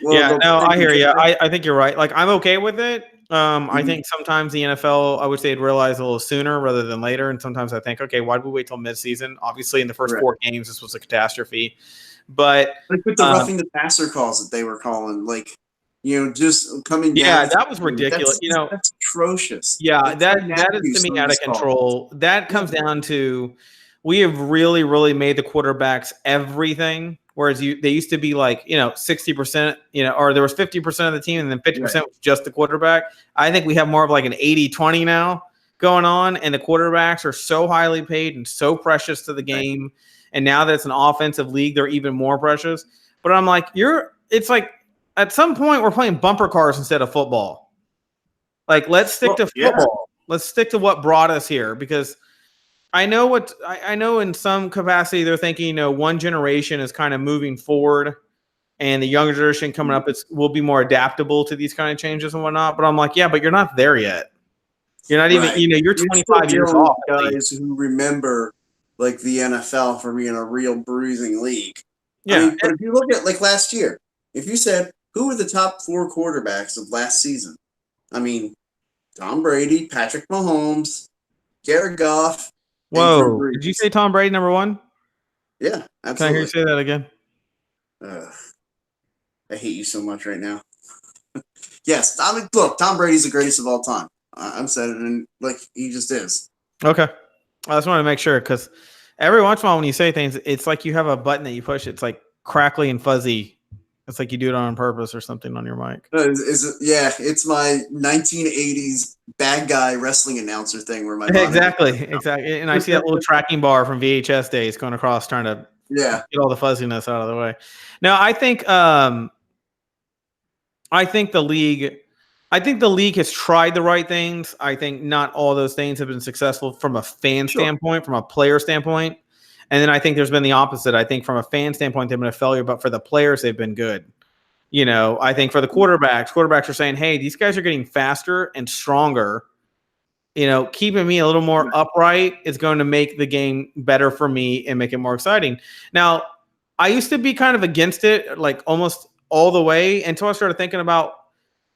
[SPEAKER 1] Well,
[SPEAKER 2] yeah, no, I hear you. I think you're right. Like, I'm okay with it. I think sometimes the NFL, I wish they'd realize a little sooner rather than later. And sometimes I think, okay, why did we wait till midseason? Obviously, in the first 4 games, this was a catastrophe. But
[SPEAKER 1] like with the roughing the passer calls that they were calling, like, you know, just coming down.
[SPEAKER 2] Yeah, that was ridiculous.
[SPEAKER 1] That's atrocious.
[SPEAKER 2] Yeah, that is to me out of control. That comes down to, we have really, really made the quarterbacks everything. Whereas they used to be like, 60%, or there was 50% of the team and then 50% was just the quarterback. I think we have more of like an 80-20 now going on, and the quarterbacks are so highly paid and so precious to the game. And now that it's an offensive league, they're even more precious. But I'm like, it's like at some point we're playing bumper cars instead of football. Like, let's stick to football. Let's stick to what brought us here, because I know in some capacity they're thinking, one generation is kind of moving forward and the younger generation coming up will be more adaptable to these kind of changes and whatnot. But I'm like, yeah, but you're not there yet. You're not even, you're 25 years off.
[SPEAKER 1] Guys who remember like the NFL for being a real bruising league.
[SPEAKER 2] Yeah.
[SPEAKER 1] I mean, but if you look at like last year, if you said, who were the top 4 quarterbacks of last season? I mean, Tom Brady, Patrick Mahomes, Jared Goff.
[SPEAKER 2] Whoa! Did you say Tom Brady number 1?
[SPEAKER 1] Yeah, absolutely.
[SPEAKER 2] Can I hear you say that again?
[SPEAKER 1] I hate you so much right now. Yes, look, Tom Brady's the greatest of all time. I'm saying it, and like he just is.
[SPEAKER 2] Okay, I just want to make sure, because every once in a while when you say things, it's like you have a button that you push. It's like crackly and fuzzy. It's like you do it on purpose or something on your mic.
[SPEAKER 1] It's my 1980s bad guy wrestling announcer thing where my
[SPEAKER 2] exactly. And I see that little tracking bar from VHS days going across, trying to get all the fuzziness out of the way. Now, I think the league has tried the right things. I think not all those things have been successful from a fan standpoint, from a player standpoint. And then I think there's been the opposite. I think from a fan standpoint, they've been a failure, but for the players, they've been good. I think for the quarterbacks are saying, hey, these guys are getting faster and stronger. Keeping me a little more upright is going to make the game better for me and make it more exciting. Now, I used to be kind of against it, like almost all the way, until I started thinking about,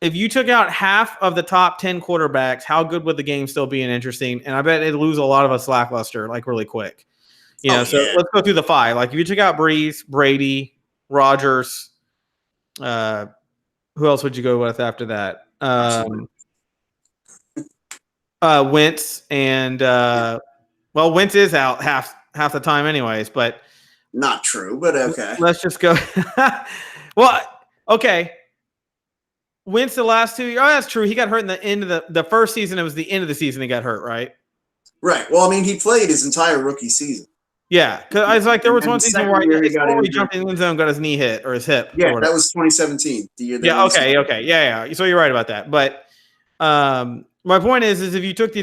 [SPEAKER 2] if you took out half of the top 10 quarterbacks, how good would the game still be and interesting? And I bet it'd lose a lot of us lackluster, like really quick. Let's go through the 5. Like, if you took out Breeze, Brady, Rodgers, who else would you go with after that? Wentz, and Wentz is out half the time anyways, but
[SPEAKER 1] not true, but okay.
[SPEAKER 2] Let's just go. Well, okay. Wentz the last 2 years. Oh, that's true. He got hurt in the end of the first season. It was the end of the season he got hurt, right?
[SPEAKER 1] Right. Well, I mean, he played his entire rookie season.
[SPEAKER 2] Yeah, because I was like, there was
[SPEAKER 1] And
[SPEAKER 2] one
[SPEAKER 1] the
[SPEAKER 2] season
[SPEAKER 1] second year he got
[SPEAKER 2] he
[SPEAKER 1] injured.
[SPEAKER 2] jumped in the end zone, got his knee hit or his hip.
[SPEAKER 1] Yeah,
[SPEAKER 2] or whatever.
[SPEAKER 1] that was 2017. The year.
[SPEAKER 2] Yeah. Okay. Yeah. So you're right about that. But my point is if you took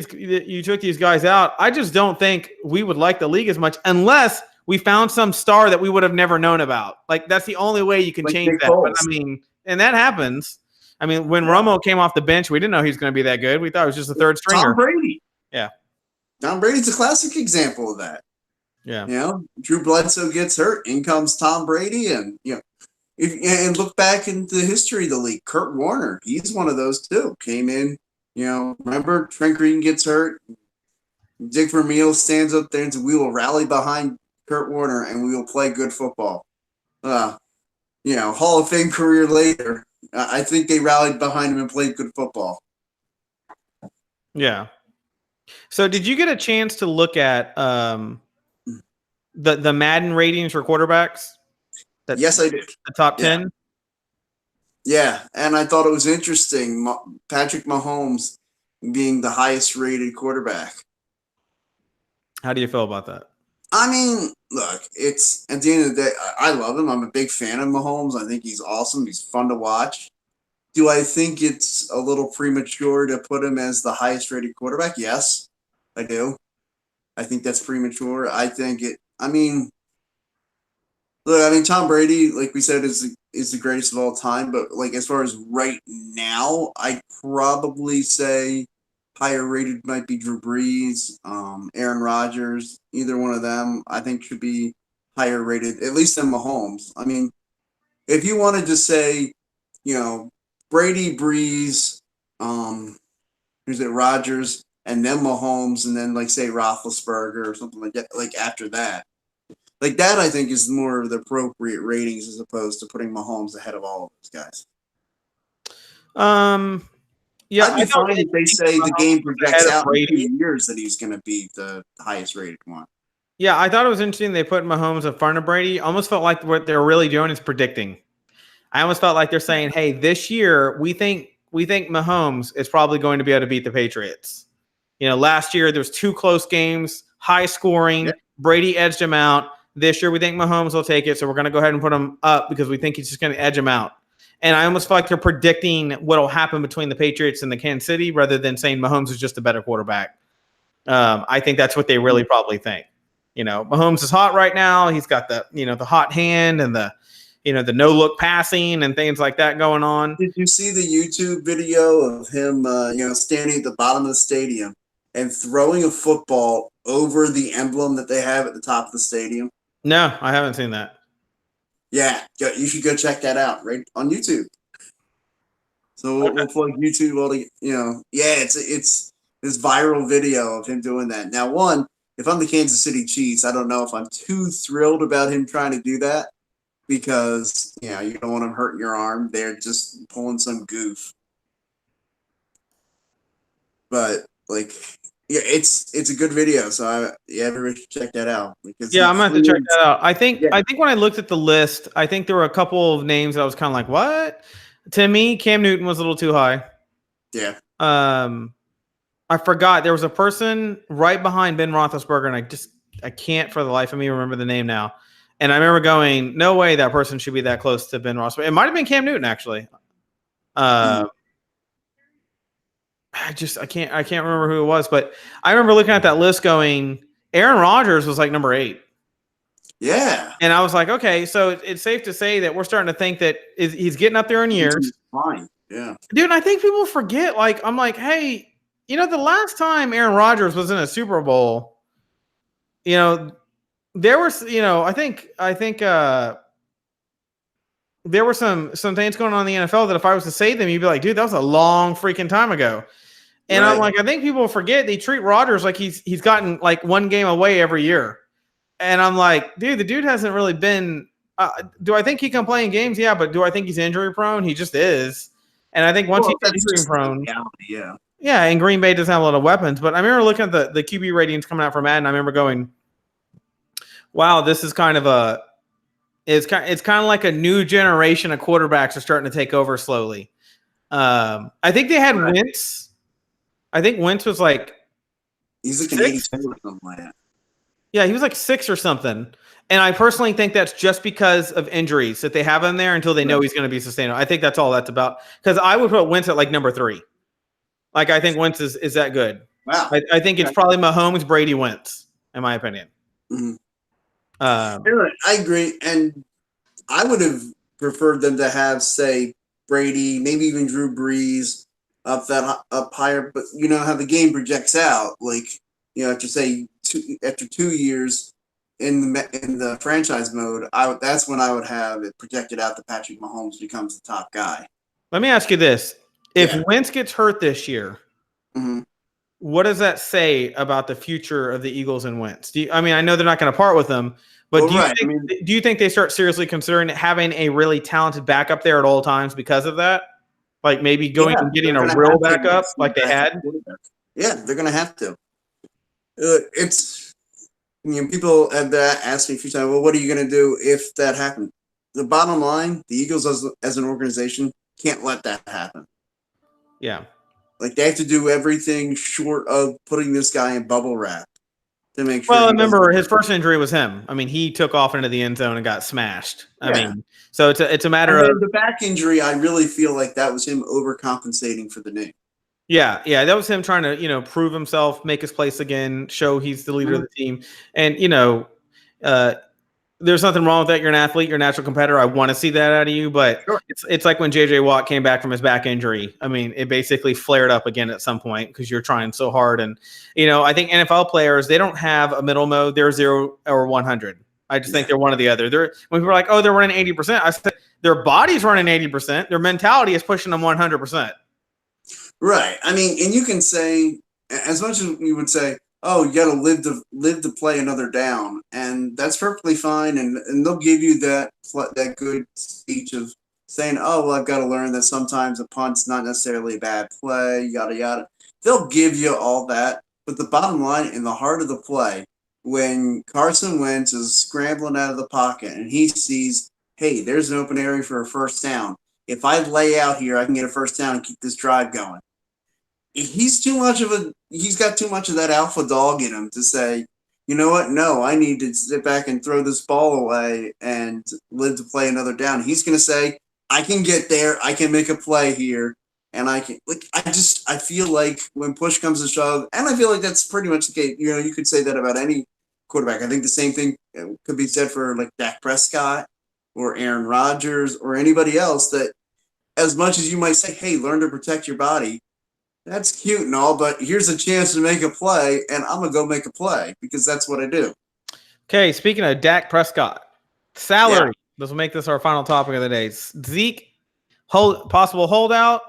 [SPEAKER 2] these guys out, I just don't think we would like the league as much unless we found some star that we would have never known about. Like that's the only way you can
[SPEAKER 1] Like
[SPEAKER 2] change
[SPEAKER 1] Nick
[SPEAKER 2] that. But
[SPEAKER 1] Foles.
[SPEAKER 2] I mean, and that happens. I mean, when Romo came off the bench, we didn't know he was going to be that good. We thought it was just a third stringer.
[SPEAKER 1] Tom Brady.
[SPEAKER 2] Yeah.
[SPEAKER 1] Tom Brady's a classic example of that.
[SPEAKER 2] Yeah.
[SPEAKER 1] You know, Drew Bledsoe gets hurt, in comes Tom Brady, and and look back into the history of the league. Kurt Warner, he's one of those too. Came in, remember Trent Green gets hurt. Dick Vermeil stands up there and says, "We will rally behind Kurt Warner and we will play good football." Hall of Fame career later, I think they rallied behind him and played good football.
[SPEAKER 2] Yeah. So did you get a chance to look at the Madden ratings for quarterbacks?
[SPEAKER 1] Yes, I did.
[SPEAKER 2] The top 10?
[SPEAKER 1] Yeah, and I thought it was interesting. Patrick Mahomes being the highest rated quarterback.
[SPEAKER 2] How do you feel about that?
[SPEAKER 1] I mean, look, it's at the end of the day, I love him. I'm a big fan of Mahomes. I think he's awesome. He's fun to watch. Do I think it's a little premature to put him as the highest rated quarterback? Yes, I do. I think that's premature. Tom Brady, like we said, is the greatest of all time. But like as far as right now, I'd probably say higher rated might be Drew Brees, Aaron Rodgers. Either one of them, I think, should be higher rated, at least than Mahomes. I mean, if you wanted to say, Brady, Brees, Rodgers, and then Mahomes, and then like say Roethlisberger or something like that. Like after that, like that, I think is more of the appropriate ratings as opposed to putting Mahomes ahead of all of those guys.
[SPEAKER 2] Yeah,
[SPEAKER 1] I'd be fine if they say the game projects out in 2 years that he's going to be the highest rated one.
[SPEAKER 2] Yeah, I thought it was interesting they put Mahomes in front of Brady. Almost felt like what they're really doing is predicting. I almost felt like they're saying, "Hey, this year we think Mahomes is probably going to be able to beat the Patriots." Last year there's 2 close games, high scoring. Yep. Brady edged him out. This year we think Mahomes will take it, so we're going to go ahead and put him up because we think he's just going to edge him out. And I almost feel like they're predicting what will happen between the Patriots and the Kansas City rather than saying Mahomes is just a better quarterback. I think that's what they really probably think. Mahomes is hot right now. He's got the hot hand and the no look passing and things like that going on.
[SPEAKER 1] Did you see the YouTube video of him, standing at the bottom of the stadium and throwing a football over the emblem that they have at the top of the stadium?
[SPEAKER 2] No, I haven't seen that.
[SPEAKER 1] Yeah, you should go check that out right on YouTube. So we'll plug YouTube all the, it's this viral video of him doing that. Now, if I'm the Kansas City Chiefs, I don't know if I'm too thrilled about him trying to do that because, you don't want him hurting your arm. They're just pulling some goof. But it's a good video, so everybody should check that out. Because
[SPEAKER 2] I'm going to have to check that out. I think when I looked at the list, I think there were a couple of names that I was kind of like, what? To me, Cam Newton was a little too high.
[SPEAKER 1] Yeah.
[SPEAKER 2] I forgot there was a person right behind Ben Roethlisberger, and I can't for the life of me remember the name now. And I remember going, no way that person should be that close to Ben Roethlisberger. It might have been Cam Newton actually. I can't remember who it was, but I remember looking at that list going, Aaron Rodgers was like number 8.
[SPEAKER 1] Yeah.
[SPEAKER 2] And I was like, okay, so it's safe to say that we're starting to think that he's getting up there in years.
[SPEAKER 1] Fine. Yeah.
[SPEAKER 2] Dude, I think people forget, I'm like, hey, the last time Aaron Rodgers was in a Super Bowl, there was, I think there were some things going on in the NFL that if I was to say them, you'd be like, dude, that was a long freaking time ago. And right. I'm like, I think people forget they treat Rodgers like he's gotten like one game away every year. And I'm like, dude, the dude hasn't really been. Do I think he can play in games? Yeah, but do I think he's injury prone? He just is. And I think once he's injury prone, yeah, and Green Bay doesn't have a lot of weapons. But I remember looking at the QB ratings coming out from Madden. I remember going, wow, this is kind of it's kind of like a new generation of quarterbacks are starting to take over slowly. I think they had Wentz. I think Wentz was like
[SPEAKER 1] he's like an 82 or something like that.
[SPEAKER 2] Yeah, he was like 6 or something. And I personally think that's just because of injuries that they have him there until they know he's going to be sustainable. I think that's all that's about. Because I would put Wentz at like number 3. Like I think Wentz is that good.
[SPEAKER 1] Wow.
[SPEAKER 2] I think it's
[SPEAKER 1] Okay.
[SPEAKER 2] probably Mahomes, Brady, Wentz, in my opinion.
[SPEAKER 1] Mhm.
[SPEAKER 2] Um,
[SPEAKER 1] I agree, and I would have preferred them to have, say, Brady, maybe even Drew Brees up higher. But you know how the game projects out, like after say after 2 years in the franchise mode, that's when I would have it projected out that Patrick Mahomes becomes the top guy.
[SPEAKER 2] Let me ask you this: if
[SPEAKER 1] Yeah.
[SPEAKER 2] Wentz gets hurt this year,
[SPEAKER 1] hmm
[SPEAKER 2] what does that say about the future of the Eagles and Wentz? I mean, I know they're not going to part with them, but
[SPEAKER 1] Well,
[SPEAKER 2] do you
[SPEAKER 1] right.
[SPEAKER 2] think, do you think they start seriously considering having a really talented backup there at all times because of that? Like maybe going and getting a real backup like they had?
[SPEAKER 1] Yeah, they're going to have to. It's people have asked me a few times. Well, what are you going to do if that happens? The bottom line, the Eagles as an organization can't let that happen.
[SPEAKER 2] Yeah.
[SPEAKER 1] Like they have to do everything short of putting this guy in bubble wrap to make sure.
[SPEAKER 2] Well, remember his first injury was him. I mean, he took off into the end zone and got smashed. I mean, so it's a matter of
[SPEAKER 1] the back injury. I really feel like that was him overcompensating for the knee.
[SPEAKER 2] Yeah, that was him trying to, prove himself, make his place again, show he's the leader of the team. And, there's nothing wrong with that. You're an athlete, you're a natural competitor. I want to see that out of you, but
[SPEAKER 1] Sure.
[SPEAKER 2] it's like when JJ Watt came back from his back injury. I mean, it basically flared up again at some point because you're trying so hard. And, I think NFL players, they don't have a middle mode. They're 0 or 100. I just think they're one or the other. When people are like, oh, they're running 80%, I said their body's running 80%. Their mentality is pushing them 100%.
[SPEAKER 1] Right. I mean, and you can say as much as you would say, "Oh, you got to live to play another down," and that's perfectly fine. And they'll give you that good speech of saying, "Oh, well, I've got to learn that sometimes a punt's not necessarily a bad play." Yada yada. They'll give you all that, but the bottom line, in the heart of the play, when Carson Wentz is scrambling out of the pocket and he sees, "Hey, there's an open area for a first down. If I lay out here, I can get a first down and keep this drive going." He's got too much of that alpha dog in him to say, you know what? No, I need to sit back and throw this ball away and live to play another down. He's going to say, I can get there. I can make a play here. And I feel like when push comes to shove, and I feel like that's pretty much the case. You could say that about any quarterback. I think the same thing could be said for like Dak Prescott or Aaron Rodgers or anybody else, that as much as you might say, hey, learn to protect your body, that's cute and all, but here's a chance to make a play, and I'm going to go make a play because that's what I do.
[SPEAKER 2] Okay, speaking of Dak Prescott, salary. This will make this our final topic of the day. Zeke, possible holdout.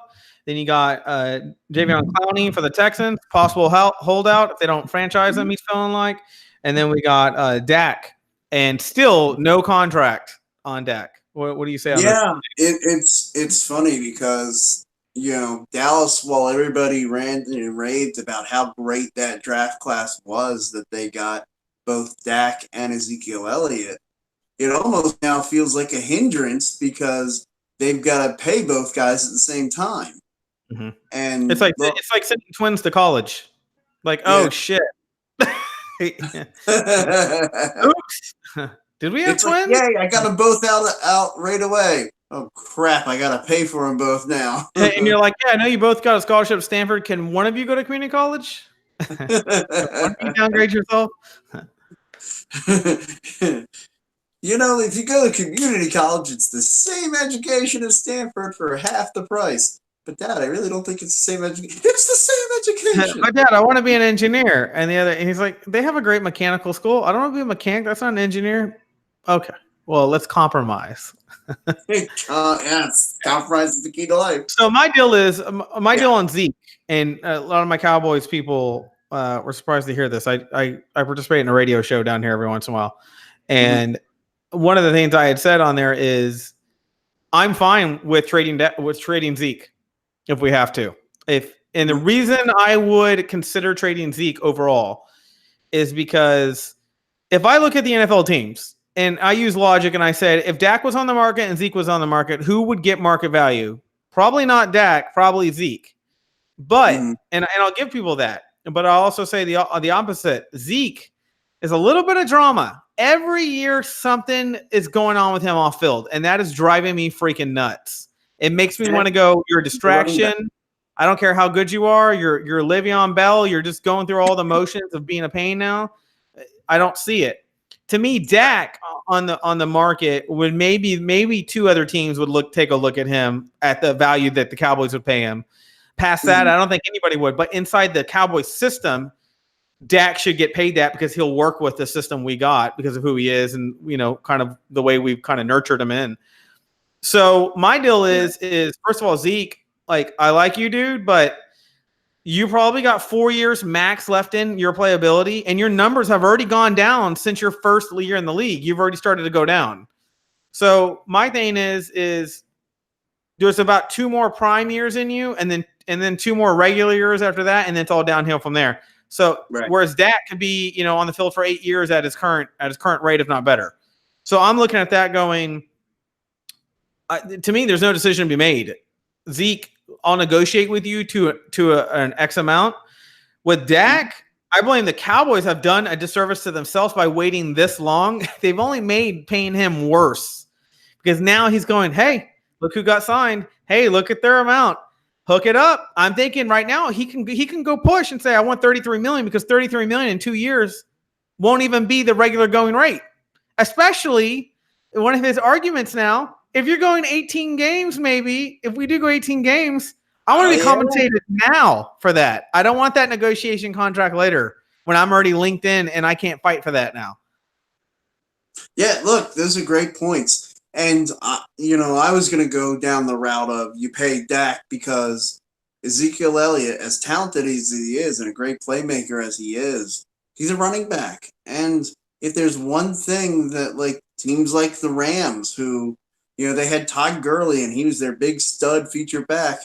[SPEAKER 2] Then you got Jadeveon Clowney for the Texans, possible holdout if they don't franchise him, he's feeling like. And then we got Dak, and still no contract on Dak. What do you say on that?
[SPEAKER 1] It's funny because Dallas, while everybody ranted and raved about how great that draft class was that they got both Dak and Ezekiel Elliott, it almost now feels like a hindrance because they've got to pay both guys at the same time.
[SPEAKER 2] Mm-hmm.
[SPEAKER 1] And
[SPEAKER 2] it's like sending twins to college. Like, oh shit. Oops. Did we have twins?
[SPEAKER 1] Yay, I got them both out right away. Oh crap! I gotta pay for them both now.
[SPEAKER 2] And you're like, yeah, I know you both got a scholarship at Stanford. Can one of you go to community college? Can one of you downgrade yourself?
[SPEAKER 1] If you go to community college, it's the same education as Stanford for half the price. But Dad, I really don't think it's the same education. It's the same education.
[SPEAKER 2] But Dad, I want to be an engineer. And he's like, they have a great mechanical school. I don't want to be a mechanic. That's not an engineer. Okay. Well, let's compromise.
[SPEAKER 1] Yes, compromise is the key to life.
[SPEAKER 2] So my deal on Zeke, and a lot of my Cowboys people were surprised to hear this. I participate in a radio show down here every once in a while, and one of the things I had said on there is I'm fine with trading Zeke if we have to. And the reason I would consider trading Zeke overall is because if I look at the NFL teams. And I use logic, and I said, if Dak was on the market and Zeke was on the market, who would get market value? Probably not Dak, probably Zeke. But and I'll give people that. But I'll also say the opposite. Zeke is a little bit of drama. Every year, something is going on with him off field, and that is driving me freaking nuts. It makes me want to go, you're a distraction. I don't care how good you are. You're Le'Veon Bell. You're just going through all the motions of being a pain now. I don't see it. To me, Dak on the market would maybe two other teams would take a look at him at the value that the Cowboys would pay him. Past that, I don't think anybody would. But inside the Cowboys system, Dak should get paid that because he'll work with the system we got because of who he is and, kind of the way we've kind of nurtured him in. So my deal is first of all, Zeke, like, I like you, dude, but you probably got 4 years max left in your playability, and your numbers have already gone down since your first year in the league. You've already started to go down. So my thing is there's about 2 more prime years in you, and then 2 more regular years after that, and then it's all downhill from there. So whereas Dak could be, on the field for 8 years at his current rate, if not better. So I'm looking at that going, to me, there's no decision to be made. Zeke, I'll negotiate with you to an X amount. With Dak, I blame the Cowboys have done a disservice to themselves by waiting this long. They've only made paying him worse because now he's going, hey, look who got signed. Hey, look at their amount. Hook it up. I'm thinking right now he can go push and say I want $33 million because $33 million in 2 years won't even be the regular going rate. Especially one of his arguments now. If you're going 18 games, maybe, if we do go 18 games, I want to be compensated now for that. I don't want that negotiation contract later when I'm already linked in and I can't fight for that now.
[SPEAKER 1] Yeah, look, those are great points. And, I was going to go down the route of you pay Dak because Ezekiel Elliott, as talented as he is and a great playmaker as he is, he's a running back. And if there's one thing that, like, teams like the Rams who – they had Todd Gurley, and he was their big stud feature back.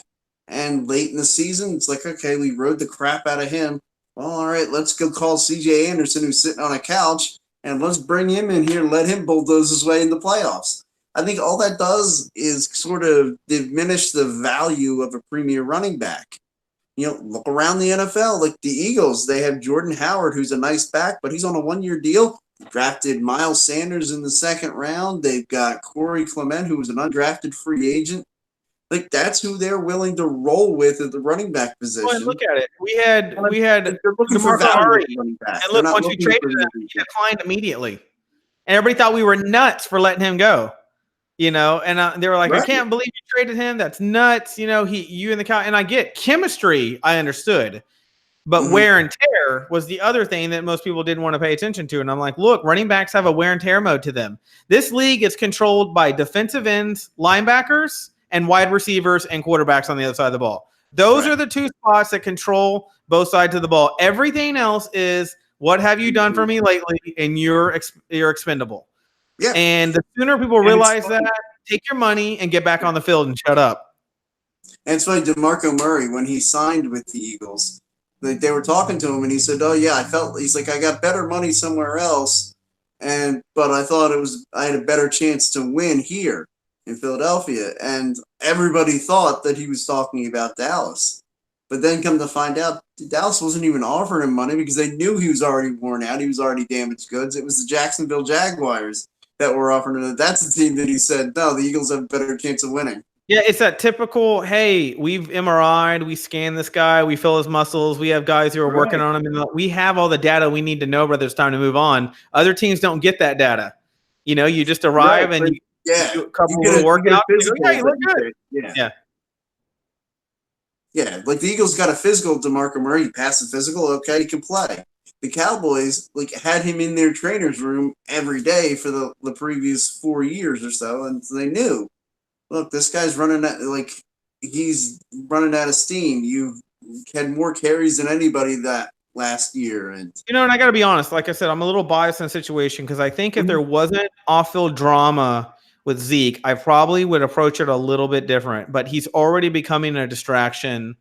[SPEAKER 1] And late in the season, it's like, okay, we rode the crap out of him. Well, all right, let's go call C.J. Anderson, who's sitting on a couch, and let's bring him in here and let him bulldoze his way in the playoffs. I think all that does is sort of diminish the value of a premier running back. Look around the NFL, like the Eagles, they have Jordan Howard, who's a nice back, but he's on a 1-year deal. Drafted Miles Sanders in the 2nd round. They've got Corey Clement, who was an undrafted free agent. Like, that's who they're willing to roll with at the running back position.
[SPEAKER 2] Well, look at it. We had
[SPEAKER 1] they're looking for value at running back.
[SPEAKER 2] And look, once you traded him, he declined immediately. And everybody thought we were nuts for letting him go. And they were like, I can't believe you traded him. That's nuts. You and the cow. And I get chemistry. I understood. But wear and tear was the other thing that most people didn't want to pay attention to. And I'm like, look, running backs have a wear and tear mode to them. This league is controlled by defensive ends, linebackers, and wide receivers and quarterbacks on the other side of the ball. Those are the 2 spots that control both sides of the ball. Everything else is, what have you done for me lately? And you're expendable. Yeah. And the sooner people realize that, take your money and get back on the field and shut up.
[SPEAKER 1] And it's funny, DeMarco Murray, when he signed with the Eagles, they were talking to him, and he said, "Oh yeah, he's like, I got better money somewhere else, but I thought I had a better chance to win here in Philadelphia." And everybody thought that he was talking about Dallas, but then come to find out, Dallas wasn't even offering him money because they knew he was already worn out, he was already damaged goods. It was the Jacksonville Jaguars that were offering him. That's the team that he said, "No, the Eagles have a better chance of winning."
[SPEAKER 2] Yeah, it's that typical, hey, we've MRI'd, we scanned this guy, we feel his muscles, we have guys who are working on him, and we have all the data we need to know whether it's time to move on. Other teams don't get that data. You just arrive and you do a couple of workouts. You look good.
[SPEAKER 1] Yeah, like the Eagles got a physical, DeMarco Murray, he passed the physical, okay, he can play. The Cowboys had him in their trainer's room every day for the previous 4 years or so, and they knew, look, this guy's he's running out of steam. You've had more carries than anybody that last year. And
[SPEAKER 2] I got to be honest, like I said, I'm a little biased in the situation because I think if there wasn't off-field drama with Zeke, I probably would approach it a little bit different. But he's already becoming a distraction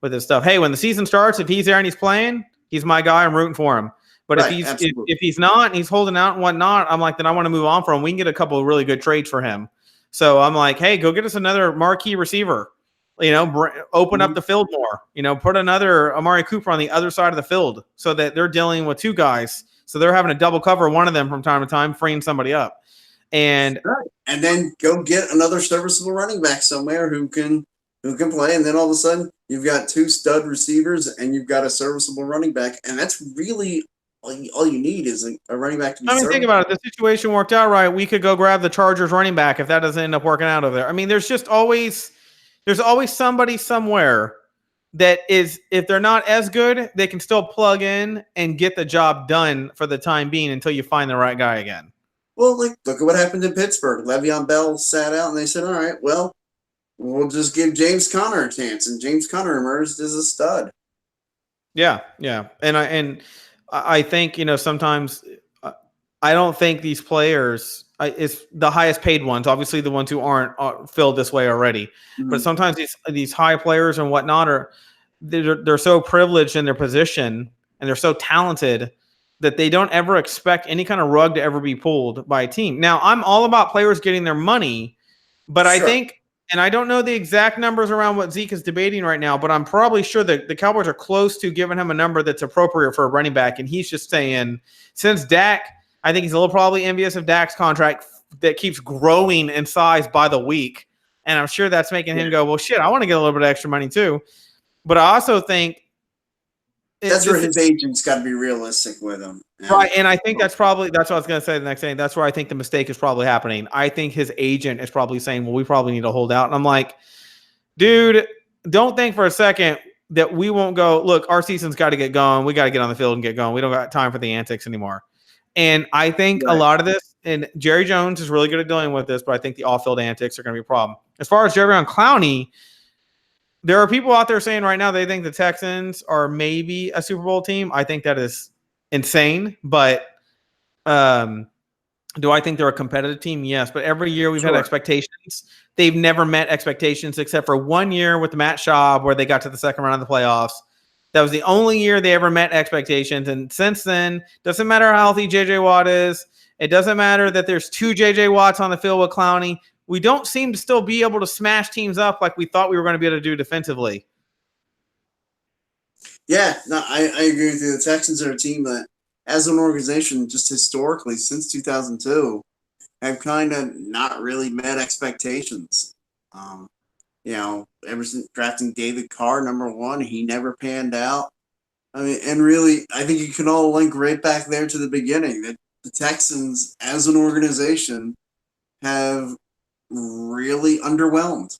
[SPEAKER 2] with his stuff. Hey, when the season starts, if he's there and he's playing, he's my guy. I'm rooting for him. But if he's not and he's holding out and whatnot, I'm like, then I want to move on for him. We can get a couple of really good trades for him. So I'm like, hey, go get us another marquee receiver. Open up the field more. Put another Amari Cooper on the other side of the field so that they're dealing with 2 guys So they're having to double cover one of them from time to time, freeing somebody up. And
[SPEAKER 1] then go get another serviceable running back somewhere who can play, and then all of a sudden you've got 2 stud receivers and you've got a serviceable running back, and that's really all you need is a running back to be
[SPEAKER 2] think about it. The situation worked out right. We could go grab the Chargers running back if that doesn't end up working out over there. I mean, there's always somebody somewhere that is, if they're not as good, they can still plug in and get the job done for the time being until you find the right guy again.
[SPEAKER 1] Well, look at what happened in Pittsburgh. Le'Veon Bell sat out, and they said, all right, well, we'll just give James Conner a chance, and James Conner emerged as a stud.
[SPEAKER 2] Yeah. And I think, sometimes I don't think these players, it's the highest paid ones, obviously the ones who aren't filled this way already. Mm-hmm. But sometimes these high players and whatnot they're so privileged in their position and they're so talented that they don't ever expect any kind of rug to ever be pulled by a team. Now, I'm all about players getting their money, but sure. I think, and I don't know the exact numbers around what Zeke is debating right now, but I'm probably sure that the Cowboys are close to giving him a number that's appropriate for a running back. And he's just saying, since Dak, I think he's a little probably envious of Dak's contract that keeps growing in size by the week. And I'm sure that's making him go, well, shit, I want to get a little bit of extra money too. But I also think
[SPEAKER 1] that's where his agent's got to be realistic with him.
[SPEAKER 2] Right. And I think that's what I was going to say the next day. That's where I think the mistake is probably happening. I think his agent is probably saying, well, we probably need to hold out. And I'm like, dude, don't think for a second that we won't go, look, our season's got to get going. We got to get on the field and get going. We don't got time for the antics anymore. And I think a lot of this, and Jerry Jones is really good at dealing with this, but I think the off-field antics are going to be a problem. As far as Jadeveon Clowney, there are people out there saying right now they think the Texans are maybe a Super Bowl team. I think that is insane. But do I think they're a competitive team? Yes. But every year we've had expectations. They've never met expectations except for 1 year with Matt Schaub where they got to the second round of the playoffs. That was the only year they ever met expectations. And since then, doesn't matter how healthy J.J. Watt is. It doesn't matter that there's 2 J.J. Watts on the field with Clowney. We don't seem to still be able to smash teams up like we thought we were going to be able to do defensively.
[SPEAKER 1] Yeah, no, I agree with you. The Texans are a team that, as an organization, just historically, since 2002, have kind of not really met expectations. Ever since drafting David Carr, number 1, he never panned out. I mean, and really, I think you can all link right back there to the beginning that the Texans, as an organization, have really underwhelmed.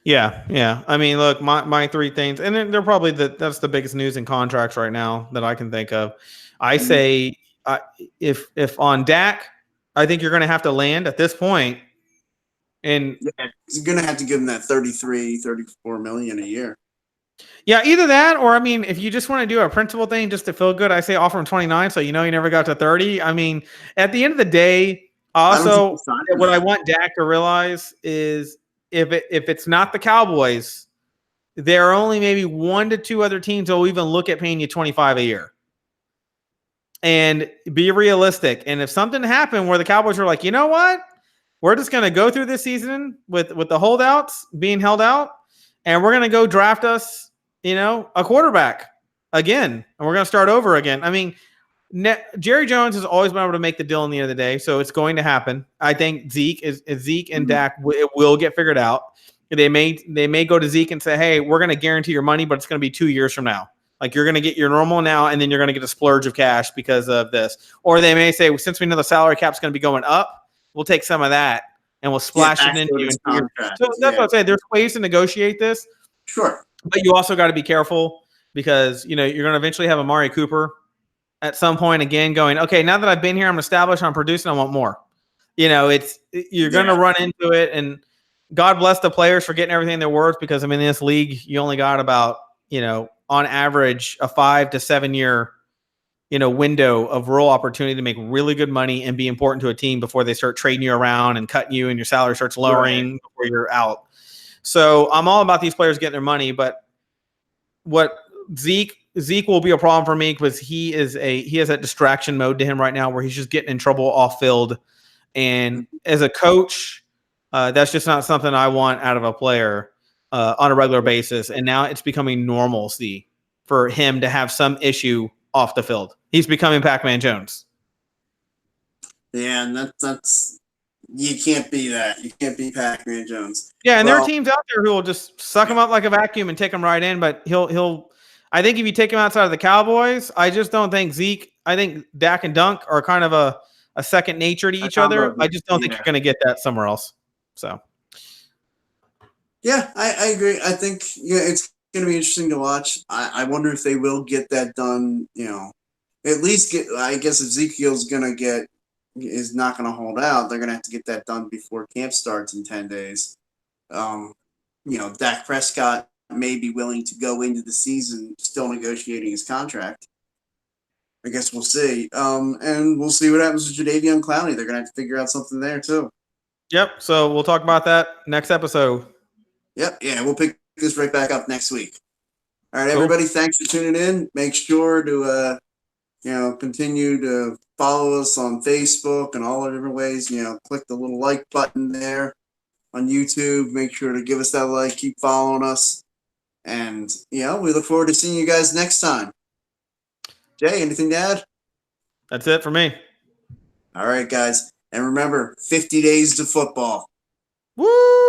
[SPEAKER 2] Yeah. I mean, look, my 3 things, and they're probably that's the biggest news in contracts right now that I can think of. I say if on Dak, I think you're going to have to land at this point. And
[SPEAKER 1] you're going to have to give him that 33, 34 million a year.
[SPEAKER 2] Yeah, either that or, I mean, if you just want to do a principal thing just to feel good, I say offer him 29 so you never got to 30. I mean, at the end of the day, also, what I want Dak to realize is if it's not the Cowboys, there are only maybe 1 to 2 other teams that will even look at paying you 25 a year. And be realistic. And if something happened where the Cowboys are like, you know what? We're just going to go through this season with the holdouts being held out, and we're going to go draft us, a quarterback again, and we're going to start over again. I mean, Jerry Jones has always been able to make the deal in the end of the day, so it's going to happen. I think Zeke and Dak will get figured out. They may go to Zeke and say, hey, we're going to guarantee your money, but it's going to be 2 years from now. Like, you're going to get your normal now, and then you're going to get a splurge of cash because of this. Or they may say, since we know the salary cap's going to be going up, we'll take some of that and we'll splash it into you. So that's what I'm saying. There's ways to negotiate this.
[SPEAKER 1] Sure.
[SPEAKER 2] But you also got to be careful because, you're going to eventually have Amari Cooper at some point again going, okay, now that I've been here, I'm established, I'm producing, I want more. You're going to run into it, and God bless the players for getting everything they're worth because, in this league, you only got about, on average, a 5 to 7 year window of real opportunity to make really good money and be important to a team before they start trading you around and cutting you and your salary starts lowering before you're out. So I'm all about these players getting their money, but what Zeke will be a problem for me because he has that distraction mode to him right now where he's just getting in trouble off field. And as a coach, that's just not something I want out of a player on a regular basis. And now it's becoming normalcy for him to have some issue off the field. He's becoming Pac-Man Jones.
[SPEAKER 1] Yeah, and that's you can't be that. You can't be Pac-Man Jones.
[SPEAKER 2] Yeah, and there are
[SPEAKER 1] Well,
[SPEAKER 2] teams out there who will just suck him up like a vacuum and take him right in. But he'll. I think if you take him outside of the Cowboys, I just don't think Zeke. I think Dak and Dunk are kind of a second nature to each other. I just don't think you're going to get that somewhere else. So.
[SPEAKER 1] Yeah, I agree. I think it's going to be interesting to watch. I wonder if they will get that done. At least get. I guess Ezekiel's is not going to hold out. They're going to have to get that done before camp starts in 10 days. Dak Prescott may be willing to go into the season still negotiating his contract. I guess we'll see. And we'll see what happens with Jadeveon Clowney. They're going to have to figure out something there too.
[SPEAKER 2] Yep. So we'll talk about that next episode.
[SPEAKER 1] Yep. Yeah, we'll pick this right back up next week. All right, everybody. Thanks for tuning in. Make sure to continue to follow us on Facebook and all the different ways. Click the little like button there on YouTube. Make sure to give us that like. Keep following us, and we look forward to seeing you guys next time. Jay, anything to add?
[SPEAKER 2] That's it for me.
[SPEAKER 1] All right, guys, and remember, 50 days to football.
[SPEAKER 2] Woo!